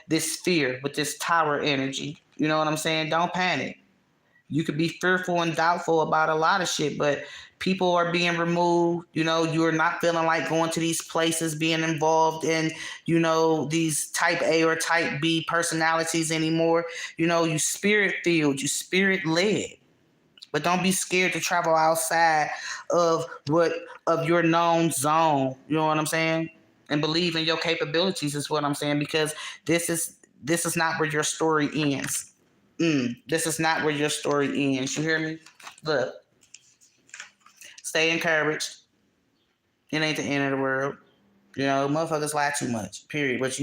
Speaker 1: this fear with this tower energy. You know what I'm saying? Don't panic. You could be fearful and doubtful about a lot of shit, but people are being removed. You're not feeling like going to these places, being involved in, these type A or type B personalities anymore. You spirit filled, you spirit led. But don't be scared to travel outside of your known zone. You know what I'm saying? And believe in your capabilities is what I'm saying, because this is not where your story ends. This is not where your story ends. You hear me? Look, stay encouraged. It ain't the end of the world. Motherfuckers lie too much. Period. But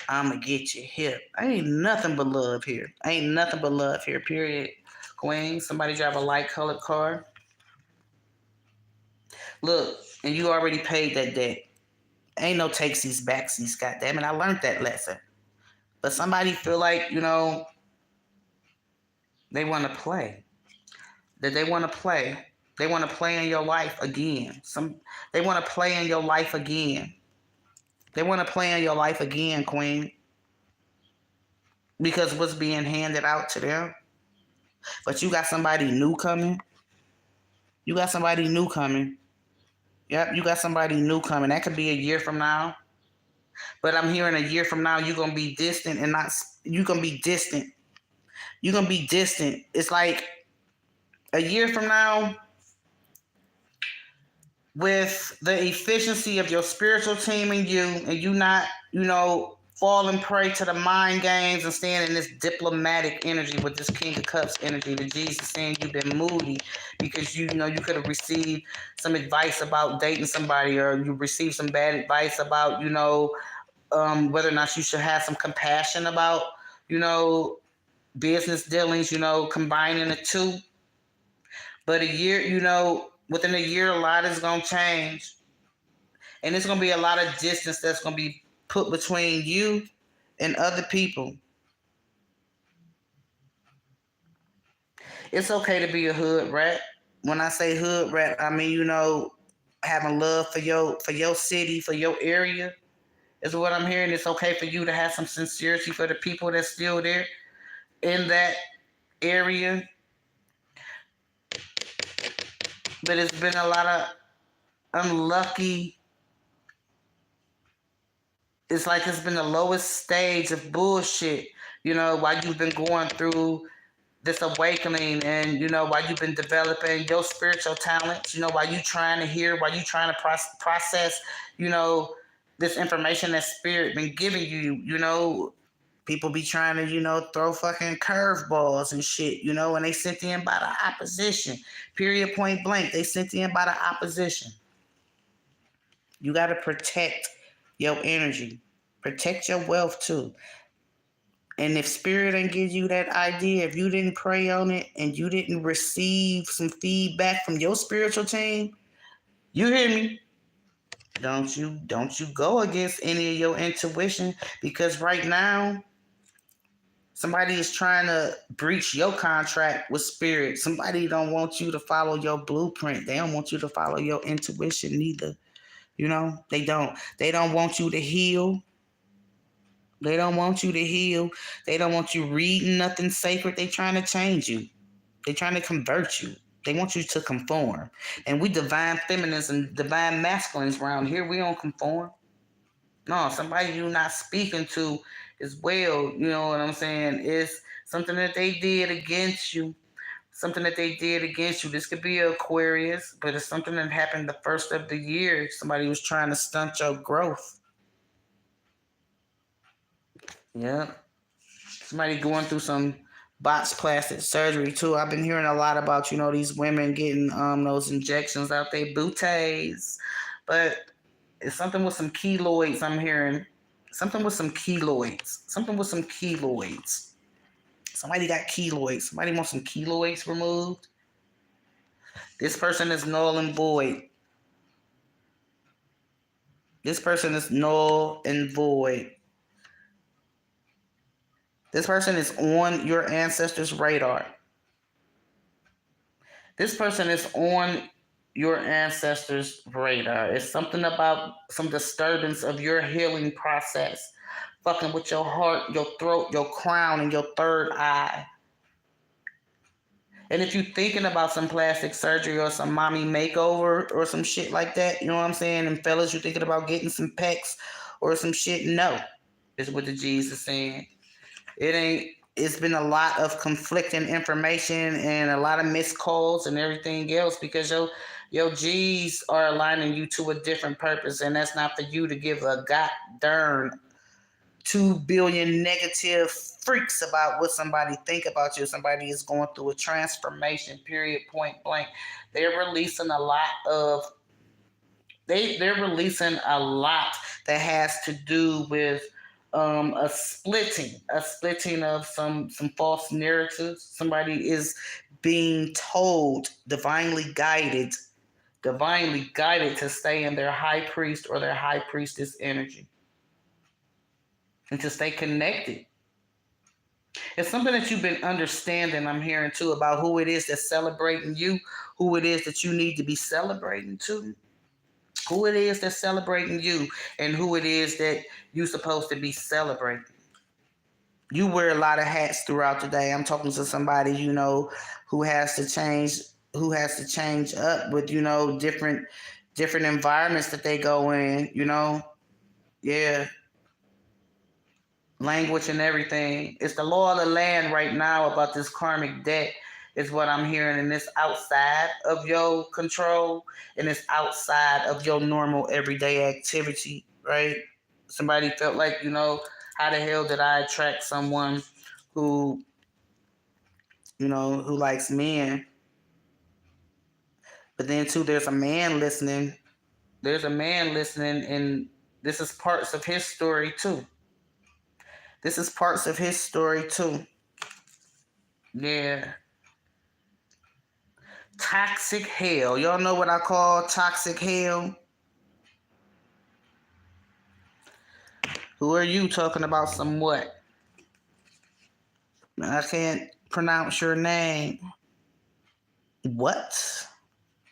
Speaker 1: I'ma get you hip. Ain't nothing but love here. Ain't nothing but love here. Period. Queen, somebody drive a light colored car. Look, and you already paid that debt. Ain't no takesies, backsies, goddammit. I learned that lesson. But somebody feel like, they want to play. That they want to play. They want to play in your life again. They want to play in your life again. They want to play in your life again, Queen. Because what's being handed out to them. But you got somebody new coming. You got somebody new coming. Yep, you got somebody new coming. That could be a year from now. But I'm hearing a year from now, you're going to be distant and not... You're going to be distant. You're going to be distant. It's like a year from now, with the efficiency of your spiritual team and you not, falling prey to the mind games and staying in this diplomatic energy with this King of Cups energy, the Jesus saying you've been moody because you could have received some advice about dating somebody, or you received some bad advice about, whether or not you should have some compassion about, business dealings, combining the two. But a year, within a year, a lot is going to change. And there's going to be a lot of distance that's going to be put between you and other people. It's okay to be a hood rat. When I say hood rat, I mean, having love for your city, for your area, is what I'm hearing. It's okay for you to have some sincerity for the people that's still there in that area. But it's been a lot of unlucky. It's like it's been the lowest stage of bullshit, while you've been going through this awakening, and, while you've been developing your spiritual talents, while you trying to hear, while you trying to process, this information that spirit been giving you, people be trying to, throw fucking curveballs and shit, and they sent in by the opposition. Period, point blank. They sent in by the opposition. You got to protect your energy. Protect your wealth too. And if spirit didn't give you that idea, if you didn't pray on it and you didn't receive some feedback from your spiritual team, you hear me? Don't you go against any of your intuition, because right now somebody is trying to breach your contract with spirit. Somebody don't want you to follow your blueprint. They don't want you to follow your intuition neither. They don't. They don't want you to heal. They don't want you to heal. They don't want you reading nothing sacred. They trying to change you. They trying to convert you. They want you to conform. And we divine feminines and divine masculines around here, we don't conform. No, somebody you're not speaking to as well, you know what I'm saying, it's something that they did against you. Something that they did against you. This could be an Aquarius, but it's something that happened the first of the year. Somebody was trying to stunt your growth. Yeah. Somebody going through some botched plastic surgery too. I've been hearing a lot about, these women getting those injections out their booties. But it's something with some keloids I'm hearing. Something with some keloids. Somebody got keloids. Somebody wants some keloids removed. This person is null and void. This person is null and void. This person is on your ancestors' radar. This person is on your ancestors' radar. It's something about some disturbance of your healing process, fucking with your heart, your throat, your crown, and your third eye. And if you're thinking about some plastic surgery or some mommy makeover or some shit like that, you know what I'm saying? And fellas, you're thinking about getting some pecs or some shit, no. Is what the G's is saying. It ain't. It's been a lot of conflicting information and a lot of missed calls and everything else because your G's are aligning you to a different purpose, and that's not for you to give a god darn 2 billion negative freaks about what somebody think about you. Somebody is going through a transformation. Period. Point blank. They're releasing a lot of. They're releasing a lot that has to do with a splitting of some false narratives. Somebody is being told, divinely guided to stay in their high priest or their high priestess energy and to stay connected. It's something that you've been understanding. I'm hearing too about who it is that's celebrating you, who it is that you need to be celebrating to, who it is that's celebrating you, and who it is that you're supposed to be celebrating. You wear a lot of hats throughout the day. I'm talking to somebody, who has to change up with, different environments that they go in. Yeah, language and everything. It's the law of the land right now about this karmic debt is what I'm hearing, and it's outside of your control and it's outside of your normal everyday activity, right? Somebody felt like, how the hell did I attract someone who, who likes men? But then too, there's a man listening. And this is parts of his story too. Yeah. Toxic hell. Y'all know what I call toxic hell? Who are you talking about some what? I can't pronounce your name. What?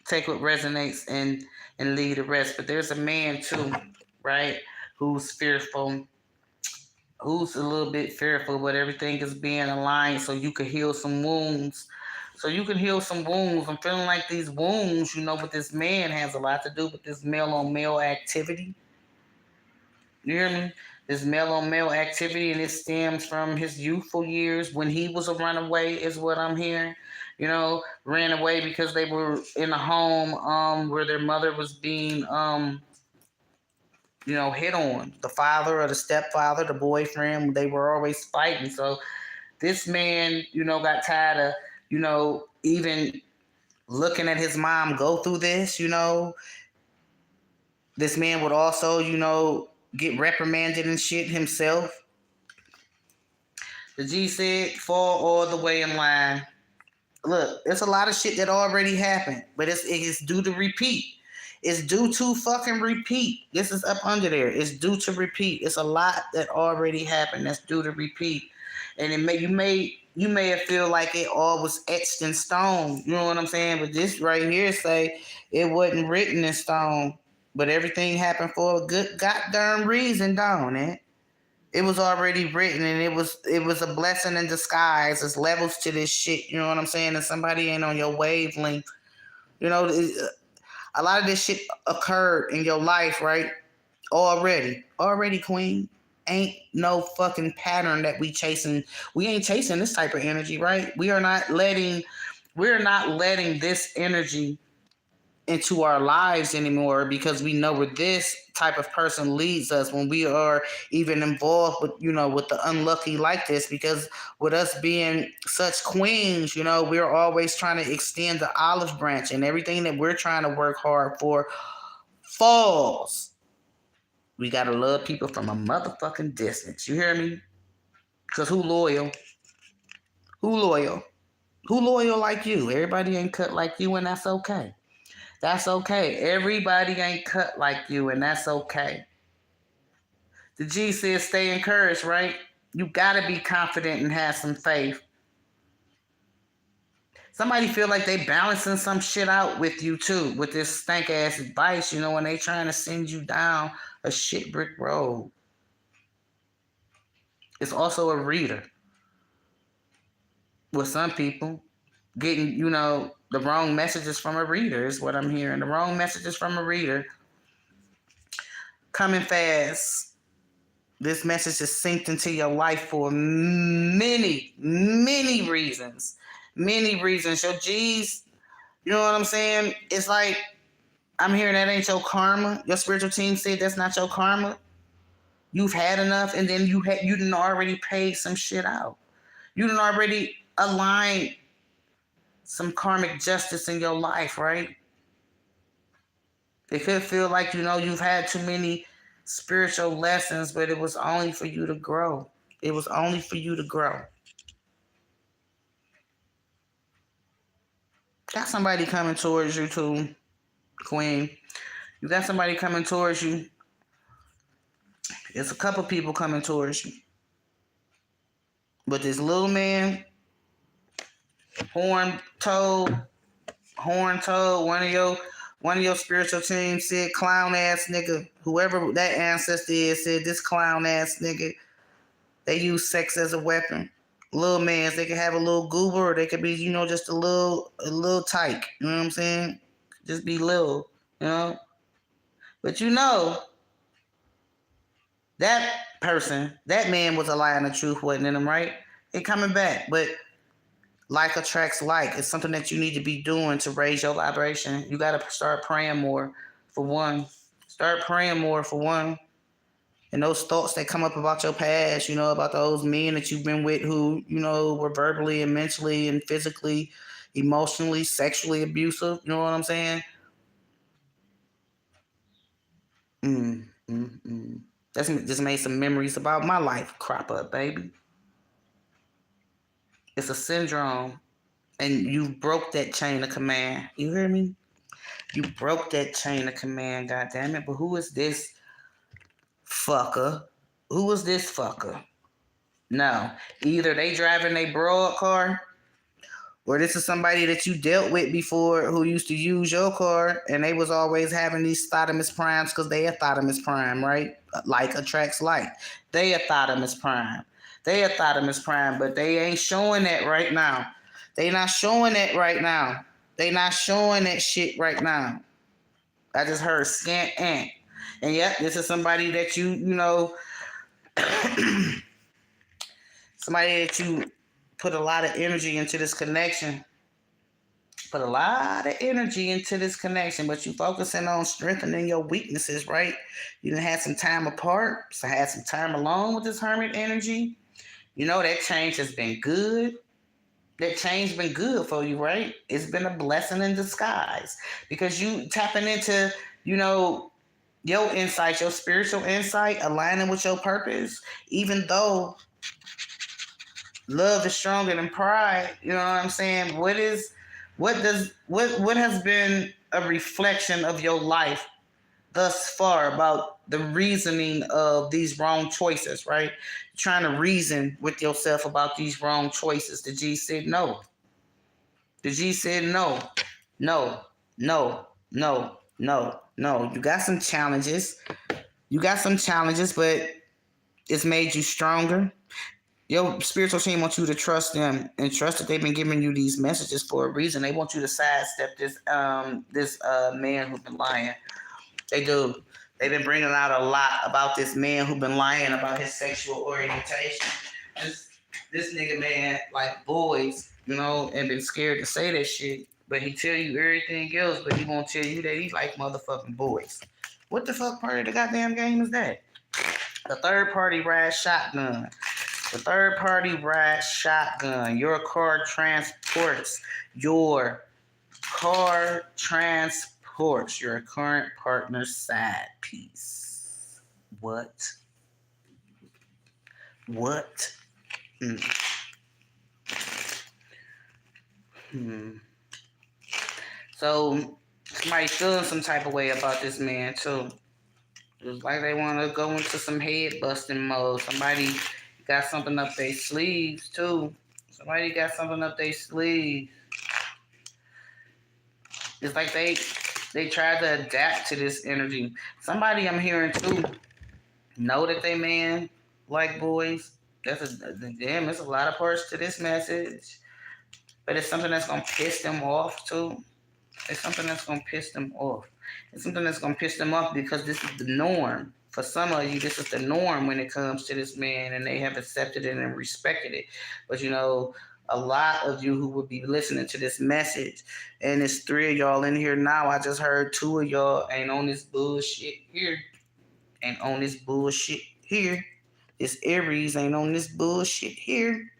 Speaker 1: Take what resonates and leave the rest. But there's a man too, right? Who's fearful. Who's a little bit fearful, but everything is being aligned so you can heal some wounds. I'm feeling like these wounds, with this man has a lot to do with this male on male activity. You hear me? This male on male activity, and it stems from his youthful years when he was a runaway, is what I'm hearing. Ran away because they were in a home where their mother was being hit on. The father or the stepfather, the boyfriend, they were always fighting. So this man, got tired of, even looking at his mom go through this, This man would also, get reprimanded and shit himself. The G said, fall all the way in line. Look, there's a lot of shit that already happened, but it's due to repeat. It's due to fucking repeat. This is up under there. It's due to repeat. It's a lot that already happened that's due to repeat. And you may feel like it all was etched in stone. You know what I'm saying? But this right here say it wasn't written in stone. But everything happened for a good goddamn reason, don't it? It was already written, and it was a blessing in disguise. There's levels to this shit. You know what I'm saying? And somebody ain't on your wavelength. A lot of this shit occurred in your life, right? Already, queen. Ain't no fucking pattern that we chasing. We ain't chasing this type of energy, right? We're not letting this energy into our lives anymore because we know where this type of person leads us when we are even involved with the unlucky like this, because with us being such queens, we're always trying to extend the olive branch, and everything that we're trying to work hard for falls. We gotta love people from a motherfucking distance. You hear me? Because who loyal? Who loyal like you? Everybody ain't cut like you, and that's okay. That's okay. Everybody ain't cut like you, and that's okay. The G says stay encouraged, right? You gotta be confident and have some faith. Somebody feel like they balancing some shit out with you too, with this stank ass advice, when they trying to send you down a shit brick road. It's also a reader. With some people, getting, the wrong messages from a reader is what I'm hearing. The wrong messages from a reader. Coming fast. This message is synced into your life for many, many reasons. Many reasons. Your G's, you know what I'm saying? It's like, I'm hearing that ain't your karma. Your spiritual team said that's not your karma. You've had enough, and then you done already paid some shit out. You done already aligned some karmic justice in your life, right? It could feel like, you've had too many spiritual lessons, but it was only for you to grow. It was only for you to grow. Got somebody coming towards you too, Queen. You got somebody coming towards you. It's a couple people coming towards you. But this little man, horn-toed, one of your spiritual team said, clown ass nigga. Whoever that ancestor is said, this clown ass nigga. They use sex as a weapon. Little mans, they can have a little goober, or they could be, just a little tyke. You know what I'm saying? Just be little, But that person, that man was a lie and the truth wasn't in him, right? It coming back, but like attracts like. It's something that you need to be doing to raise your vibration. You got to start praying more, for one. Start praying more, for one. And those thoughts that come up about your past, about those men that you've been with who, were verbally and mentally and physically, emotionally, sexually abusive. You know what I'm saying? That's just made some memories about my life crop up, baby. It's a syndrome. And you broke that chain of command. You hear me? You broke that chain of command, goddammit. But who is this fucker? Who is this fucker? No. Either they driving a broad car, or this is somebody that you dealt with before who used to use your car, and they was always having these thoughtamus primes because they a thoughtamus prime, right? Like attracts like. They a thoughtamus prime. They a thoughtamus prime, but they ain't showing that right now. They not showing that right now. They not showing that shit right now. I just heard scant ant. And yep, this is somebody that somebody that you put a lot of energy into this connection. Put a lot of energy into this connection, but you focusing on strengthening your weaknesses, right? You done had some time apart, so had some time alone with this hermit energy. That change has been good. That change been good for you, right? It's been a blessing in disguise because you tapping into, your insight, your spiritual insight, aligning with your purpose, even though love is stronger than pride. You know what I'm saying? What has been a reflection of your life thus far about the reasoning of these wrong choices, right? Trying to reason with yourself about these wrong choices. The G said no. The G said no. No. No. No. No. No. You got some challenges. But it's made you stronger. Your spiritual team wants you to trust them and trust that they've been giving you these messages for a reason. They want you to sidestep this man who's been lying. They do. They've been bringing out a lot about this man who's been lying about his sexual orientation. This nigga, man, like boys, and been scared to say that shit. But he tell you everything else, but he won't tell you that he like motherfucking boys. What the fuck part of the goddamn game is that? The third party rides shotgun. The third party rides shotgun. Your car transports your current partner's side piece. What? Hmm. So somebody feeling some type of way about this man too. It's like they want to go into some head busting mode. Somebody got something up their sleeves too. Somebody got something up their sleeve. It's like they try to adapt to this energy. Somebody I'm hearing too know that they man like boys. That's a damn. It's a lot of parts to this message, but it's something that's gonna piss them off too. It's something that's gonna piss them off. It's something that's gonna piss them off because this is the norm. For some of you, this is the norm when it comes to this man, and they have accepted it and respected it. But a lot of you who would be listening to this message, and it's three of y'all in here now. I just heard two of y'all ain't on this bullshit here. Ain't on this bullshit here. This Aries ain't on this bullshit here.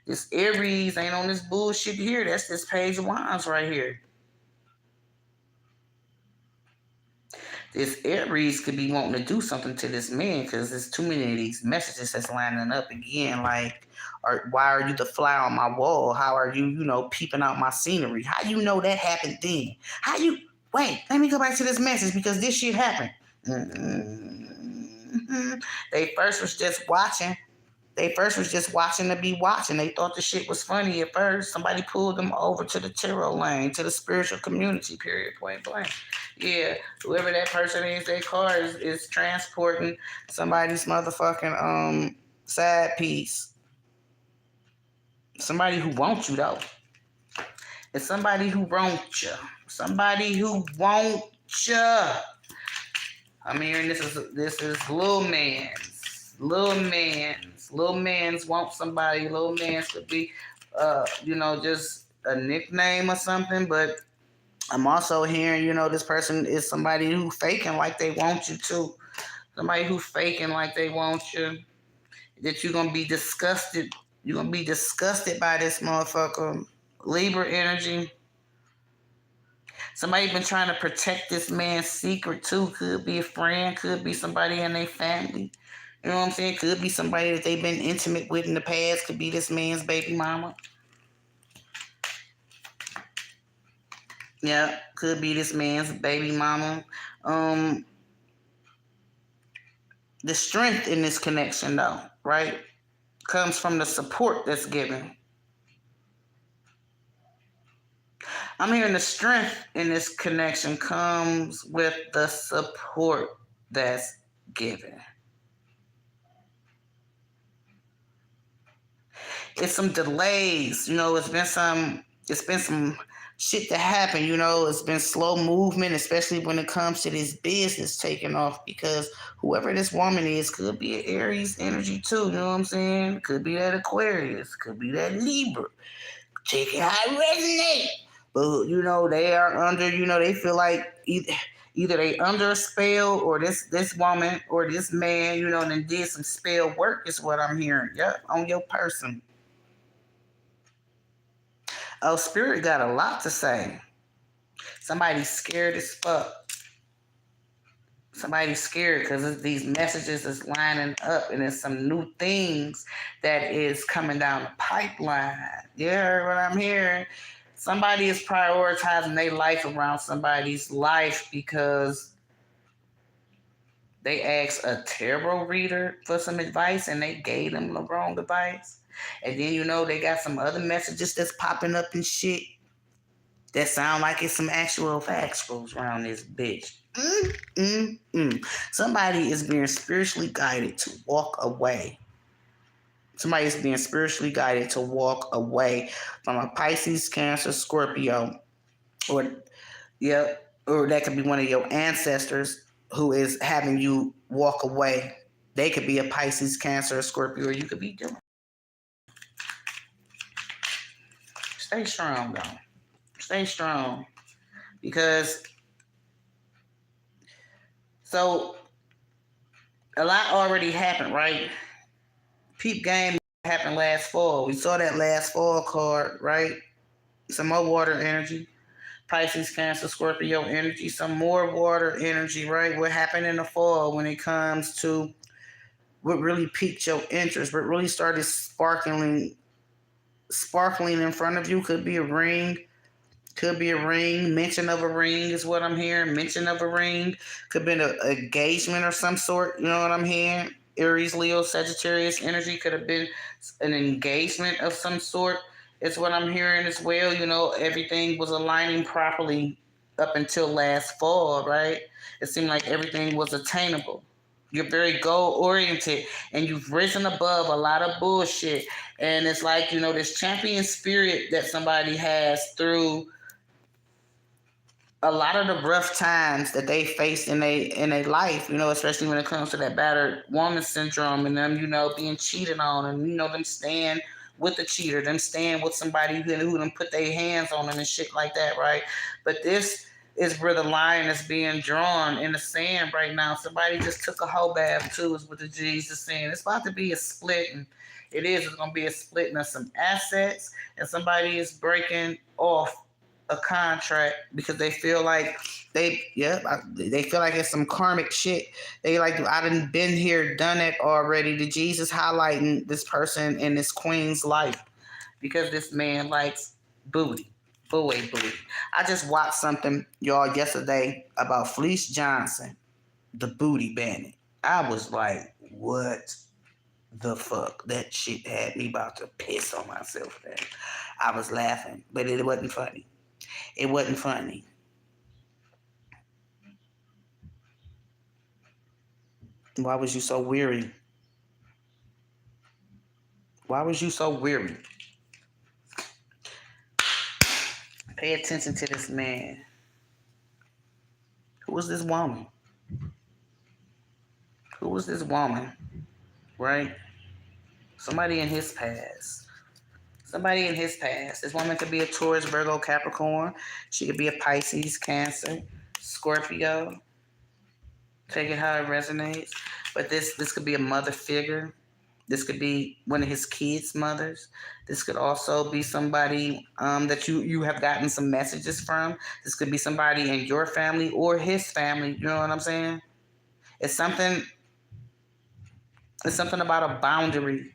Speaker 1: This Aries ain't on this bullshit here. That's this Page of Wands right here. This Aries could be wanting to do something to this man because there's too many of these messages that's lining up again. Like, why are you the fly on my wall? How are you, peeping out my scenery? How you know that happened then? Wait, let me go back to this message because this shit happened. Mm-hmm. They first was just watching. To be watching. They thought the shit was funny at first. Somebody pulled them over to the tarot lane, to the spiritual community, period, point blank. Yeah, whoever that person is, their car is transporting somebody's motherfucking side piece. Somebody who wants you, though. It's somebody who wants you. Somebody who wants you. I'm hearing this is little man's. Little man's want somebody. Little man's could be, just a nickname or something. But I'm also hearing, this person is somebody who faking like they want you to. Somebody who faking like they want you. That you're gonna be disgusted. You're gonna be disgusted by this motherfucker. Libra energy. Somebody been trying to protect this man's secret too. Could be a friend, could be somebody in their family. You know what I'm saying? Could be somebody that they've been intimate with in the past. Could be this man's baby mama. Yeah, could be this man's baby mama. The strength in this connection, though, right, comes from the support that's given. I'm hearing the strength in this connection comes with the support that's given. It's some delays, it's been some shit that happened, it's been slow movement, especially when it comes to this business taking off, because whoever this woman is could be an Aries energy too, you know what I'm saying? Could be that Aquarius, could be that Libra. Take it how it resonate. But they are under, they feel like either they under a spell, or this woman or this man, then did some spell work is what I'm hearing. Yep, on your person. Oh, Spirit got a lot to say. Somebody's scared as fuck. Somebody's scared because these messages is lining up, and there's some new things that is coming down the pipeline. You heard what I'm hearing? Somebody is prioritizing their life around somebody's life because they asked a tarot reader for some advice and they gave them the wrong advice. And then, they got some other messages that's popping up and shit that sound like it's some actual factuals around this bitch. Somebody is being spiritually guided to walk away. Somebody is being spiritually guided to walk away from a Pisces, Cancer, Scorpio, or that could be one of your ancestors who is having you walk away. They could be a Pisces, Cancer, or Scorpio, or you could be doing. Stay strong, though. Stay strong. Because, so, a lot already happened, right? Peep game happened last fall. We saw that last fall card, right? Some more water energy. Pisces, Cancer, Scorpio energy. Some more water energy, right? What happened in the fall when it comes to what really piqued your interest, what really started sparkling sparkling in front of you. Could be a ring. Could be a ring. Mention of a ring is what I'm hearing. Mention of a ring. Could be an engagement or some sort. You know what I'm hearing? Aries, Leo, Sagittarius energy could have been an engagement of some sort. It's what I'm hearing as well. You know, everything was aligning properly up until last fall, right? It seemed like everything was attainable. You're very goal oriented and you've risen above a lot of bullshit. And it's like, you know, this champion spirit that somebody has through a lot of the rough times that they faced in a life, you know, especially when it comes to that battered woman syndrome and them, you know, being cheated on and you know them staying with the cheater, them staying with somebody who them put their hands on them and shit like that, right? But this is where the line is being drawn in the sand right now. Somebody just took a whole bath too, is what the G's are saying. It's about to be a split, and it is. It's gonna be a splitting of some assets, and somebody is breaking off a contract because they feel like they feel like it's some karmic shit. They like, I done been here, done it already. The Jesus highlighting this person in this queen's life because this man likes booty. Booty. I just watched something, y'all, yesterday about Fleece Johnson, the booty bandit. I was like, what the fuck? That shit had me about to piss on myself there. I was laughing, but it wasn't funny. It wasn't funny. Why was you so weary? Why was you so weary? Pay attention to this man. Who was this woman? Who was this woman? Right? Somebody in his past. Somebody in his past. This woman could be a Taurus, Virgo, Capricorn. She could be a Pisces, Cancer, Scorpio. Take it how it resonates. But this could be a mother figure. This could be one of his kids' mothers. This could also be somebody that you have gotten some messages from. This could be somebody in your family or his family. You know what I'm saying? It's something. It's something about a boundary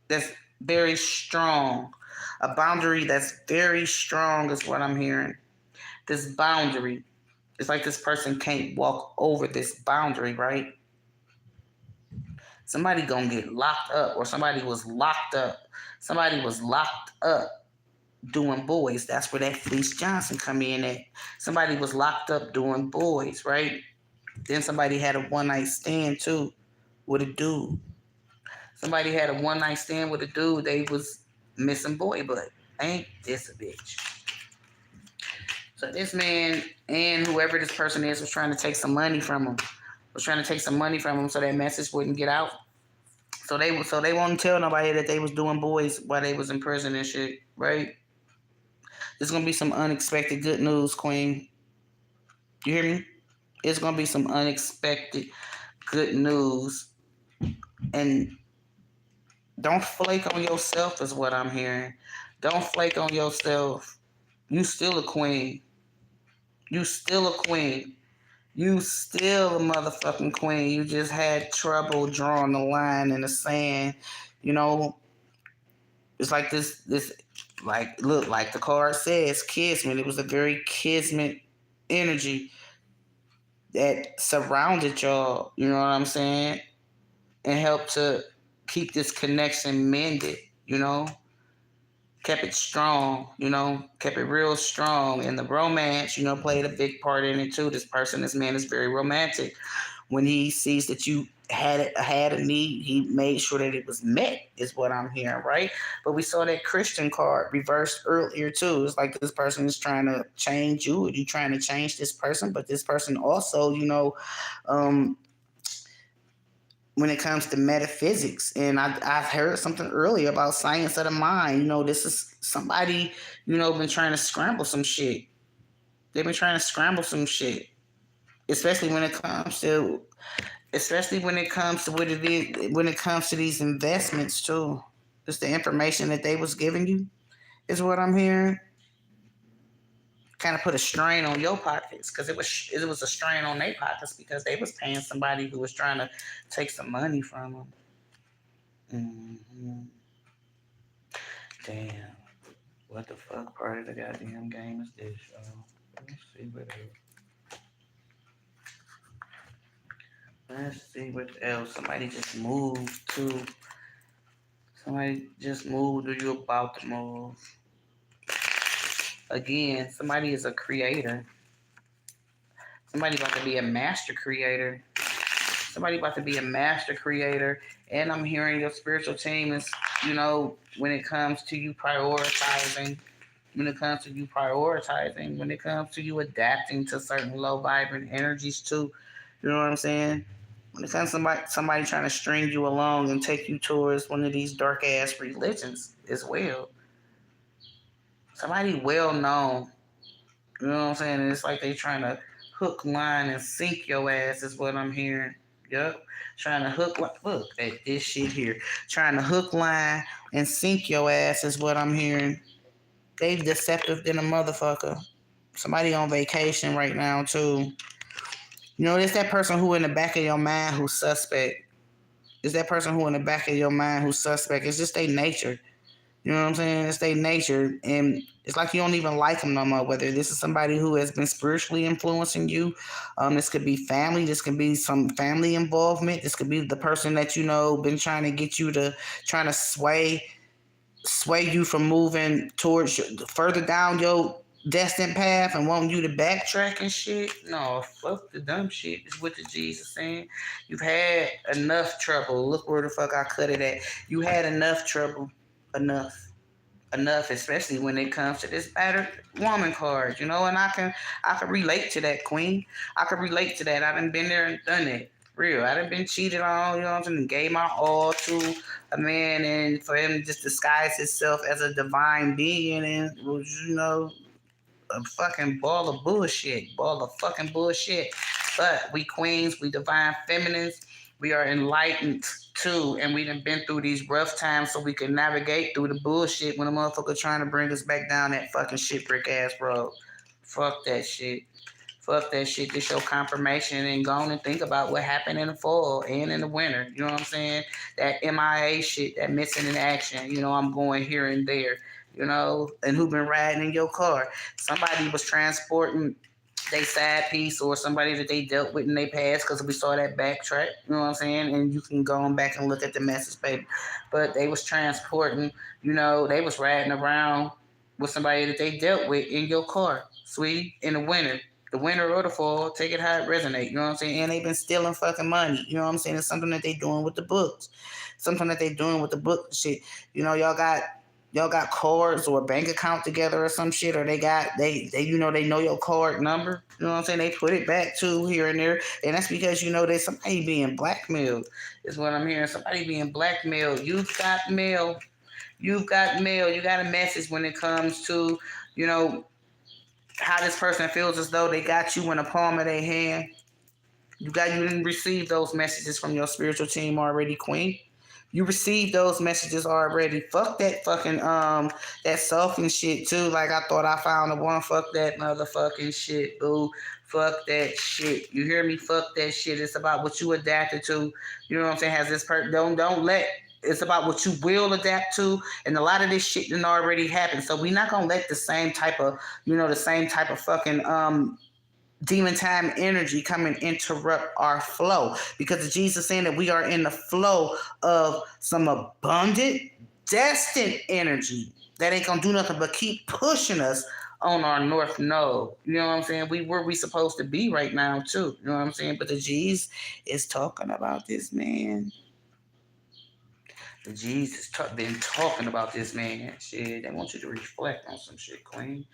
Speaker 1: that's very strong. A boundary that's very strong is what I'm hearing. This boundary. It's like this person can't walk over this boundary, right? Somebody gonna get locked up, or somebody was locked up. Somebody was locked up doing boys. That's where that Fleece Johnson come in at. Somebody was locked up doing boys, right? Then somebody had a one night stand too with a dude. Somebody had a one night stand with a dude. They was missing boy butt. Ain't this a bitch? So this man and whoever this person is was trying to take some money from him. Was trying to take some money from him so that message wouldn't get out. So they won't tell nobody that they was doing boys while they was in prison and shit, right? There's gonna be some unexpected good news, Queen. You hear me? It's gonna be some unexpected good news. And don't flake on yourself is what I'm hearing. Don't flake on yourself. You still a queen. You still a queen. You still a motherfucking queen. You just had trouble drawing the line in the sand. You know, it's like this like look, like the card says, kismet. It was a very kismet energy that surrounded y'all, you know what I'm saying? And helped to keep this connection mended, you know? Kept it strong, you know, kept it real strong. And the romance, you know, played a big part in it too. This man is very romantic. When he sees that you had a need, he made sure that it was met, is what I'm hearing, right? But we saw that Christian card reversed earlier too. It's like this person is trying to change you, or you trying to change this person, but this person also, you know, when it comes to metaphysics. And I've heard something earlier about science of the mind. You know, this is somebody, you know, been trying to scramble some shit. They've been trying to scramble some shit, especially when it comes to, what it is, when it comes to these investments too. Just the information that they was giving you is what I'm hearing. Kind of put a strain on your pockets because it was a strain on their pockets because they was paying somebody who was trying to take some money from them. Mm-hmm. Damn. What the fuck part of the goddamn game is this, y'all? Let's see what else. Let's see what else. Somebody just moved to. Somebody just moved or you about to move. Again, somebody is a creator. Somebody about to be a master creator. Somebody about to be a master creator. And I'm hearing your spiritual team is, when it comes to you prioritizing, when it comes to you prioritizing, when it comes to you adapting to certain low vibrant energies too. You know what I'm saying? When it comes to somebody trying to string you along and take you towards one of these dark ass religions as well. Somebody well known. You know what I'm saying? And it's like they trying to hook, line, and sink your ass is what I'm hearing. Yup. Trying to look at this shit here. Trying to hook, line, and sink your ass is what I'm hearing. They deceptive than a motherfucker. Somebody on vacation right now too. It's that person who in the back of your mind who's suspect. It's that person who in the back of your mind who's suspect. It's just their nature. You know what I'm saying? It's their nature. And it's like you don't even like them no more. Whether this is somebody who has been spiritually influencing you, this could be family, this could be some family involvement, this could be the person that been trying to get you to trying to sway you from moving towards further down your destined path and wanting you to backtrack and shit. No, fuck the dumb shit is what the Jesus saying. You've had enough trouble. Look where the fuck I cut it at. You had enough trouble. Enough, especially when it comes to this battered woman card, and I can relate to that, queen. I can relate to that. I done been there and done it. Real. I done been cheated on, you know what I'm saying, and gave my all to a man, and for him to just disguise himself as a divine being and was, a fucking ball of bullshit. Ball of fucking bullshit. But we queens, we divine feminines, we are enlightened too, and we done been through these rough times so we can navigate through the bullshit when a motherfucker trying to bring us back down that fucking shit brick ass road. Fuck that shit. Fuck that shit. This your confirmation and go on and think about what happened in the fall and in the winter. You know what I'm saying? That MIA shit, that missing in action. I'm going here and there. And who been riding in your car? Somebody was transporting they side piece or somebody that they dealt with in their past because we saw that backtrack, you know what I'm saying? And you can go on back and look at the message, baby. But they was transporting, they was riding around with somebody that they dealt with in your car, sweetie, in the winter. The winter or the fall, take it how it resonate, you know what I'm saying? And they've been stealing fucking money, you know what I'm saying? It's something that they doing with the books. Something that they doing with the book shit. Y'all got cards or a bank account together or some shit, or they know your card number. You know what I'm saying? They put it back to here and there, and that's because there's somebody being blackmailed. Is what I'm hearing. Somebody being blackmailed. You've got mail. You've got mail. You got a message when it comes to how this person feels as though they got you in the palm of their hand. You didn't receive those messages from your spiritual team already, Queen. You received those messages already. Fuck that fucking that sulking shit too. Like I thought I found the one. Fuck that motherfucking shit, boo. Fuck that shit. You hear me? Fuck that shit. It's about what you adapted to. You know what I'm saying? Has this person don't let it's about what you will adapt to, and a lot of this shit didn't already happen. So we're not gonna let the same type of fucking demon time energy come and interrupt our flow, because Jesus saying that we are in the flow of some abundant destined energy that ain't gonna do nothing but keep pushing us on our north node. You know what I'm saying? We supposed to be right now too. You know what I'm saying? But the G's is talking about this man. The G's been talking about this man. Shit, they want you to reflect on some shit, Queen.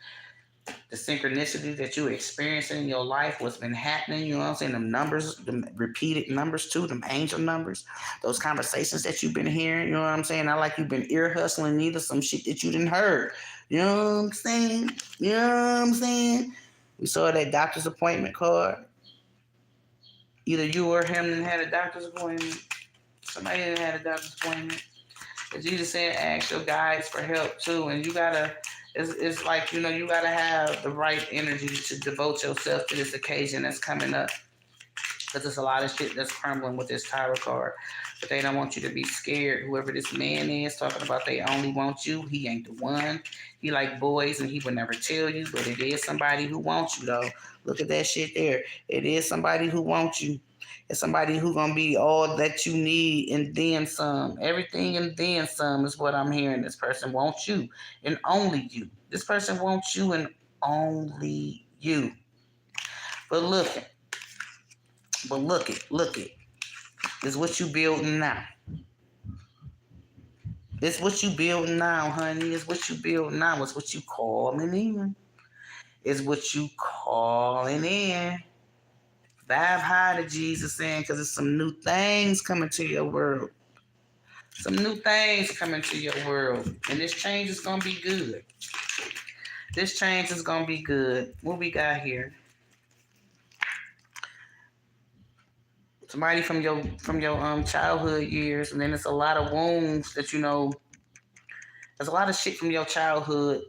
Speaker 1: The synchronicity that you experience in your life, what's been happening, you know what I'm saying? Them numbers, the repeated numbers too, them angel numbers, those conversations that you've been hearing, you know what I'm saying? Not like you've been ear hustling either, some shit that you didn't heard. You know what I'm saying? You know what I'm saying? We saw that doctor's appointment card. Either you or him had a doctor's appointment. Somebody had a doctor's appointment. As Jesus said, ask your guides for help too. And you gotta it's like, you gotta have the right energy to devote yourself to this occasion that's coming up. Because there's a lot of shit that's crumbling with this tarot card. But they don't want you to be scared. Whoever this man is talking about they only want you, he ain't the one. He like boys and he would never tell you, but it is somebody who wants you though. Look at that shit there. It is somebody who wants you. It's somebody who gonna be all that you need and then some. Everything and then some is what I'm hearing. This person wants you and only you. This person wants you and only you. But look it. It's what you building now. It's what you building now, honey. It's what you building now. It's what you calling in. It's what you calling in. Vibe high to Jesus saying, because there's some new things coming to your world. Some new things coming to your world. And this change is going to be good. This change is going to be good. What we got here? Somebody from your childhood years, and then it's a lot of wounds that you know. There's a lot of shit from your childhood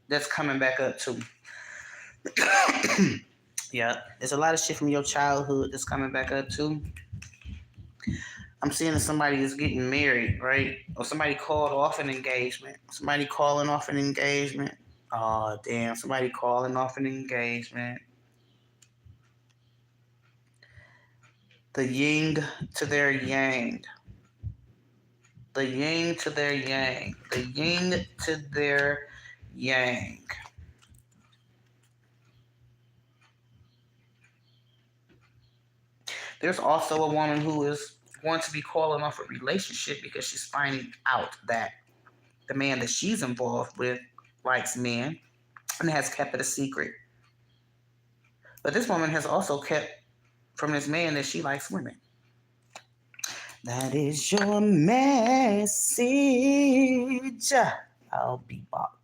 Speaker 1: that's coming back up too. Yeah, there's a lot of shit from your childhood that's coming back up too. I'm seeing that somebody is getting married, right? Or somebody called off an engagement. Somebody calling off an engagement. Oh damn! Somebody calling off an engagement. The yin to their yang. The yin to their yang. The yin to their yang. There's also a woman who is going to be calling off a relationship because she's finding out that the man that she's involved with likes men and has kept it a secret. But this woman has also kept from this man that she likes women. That is your message. I'll be back.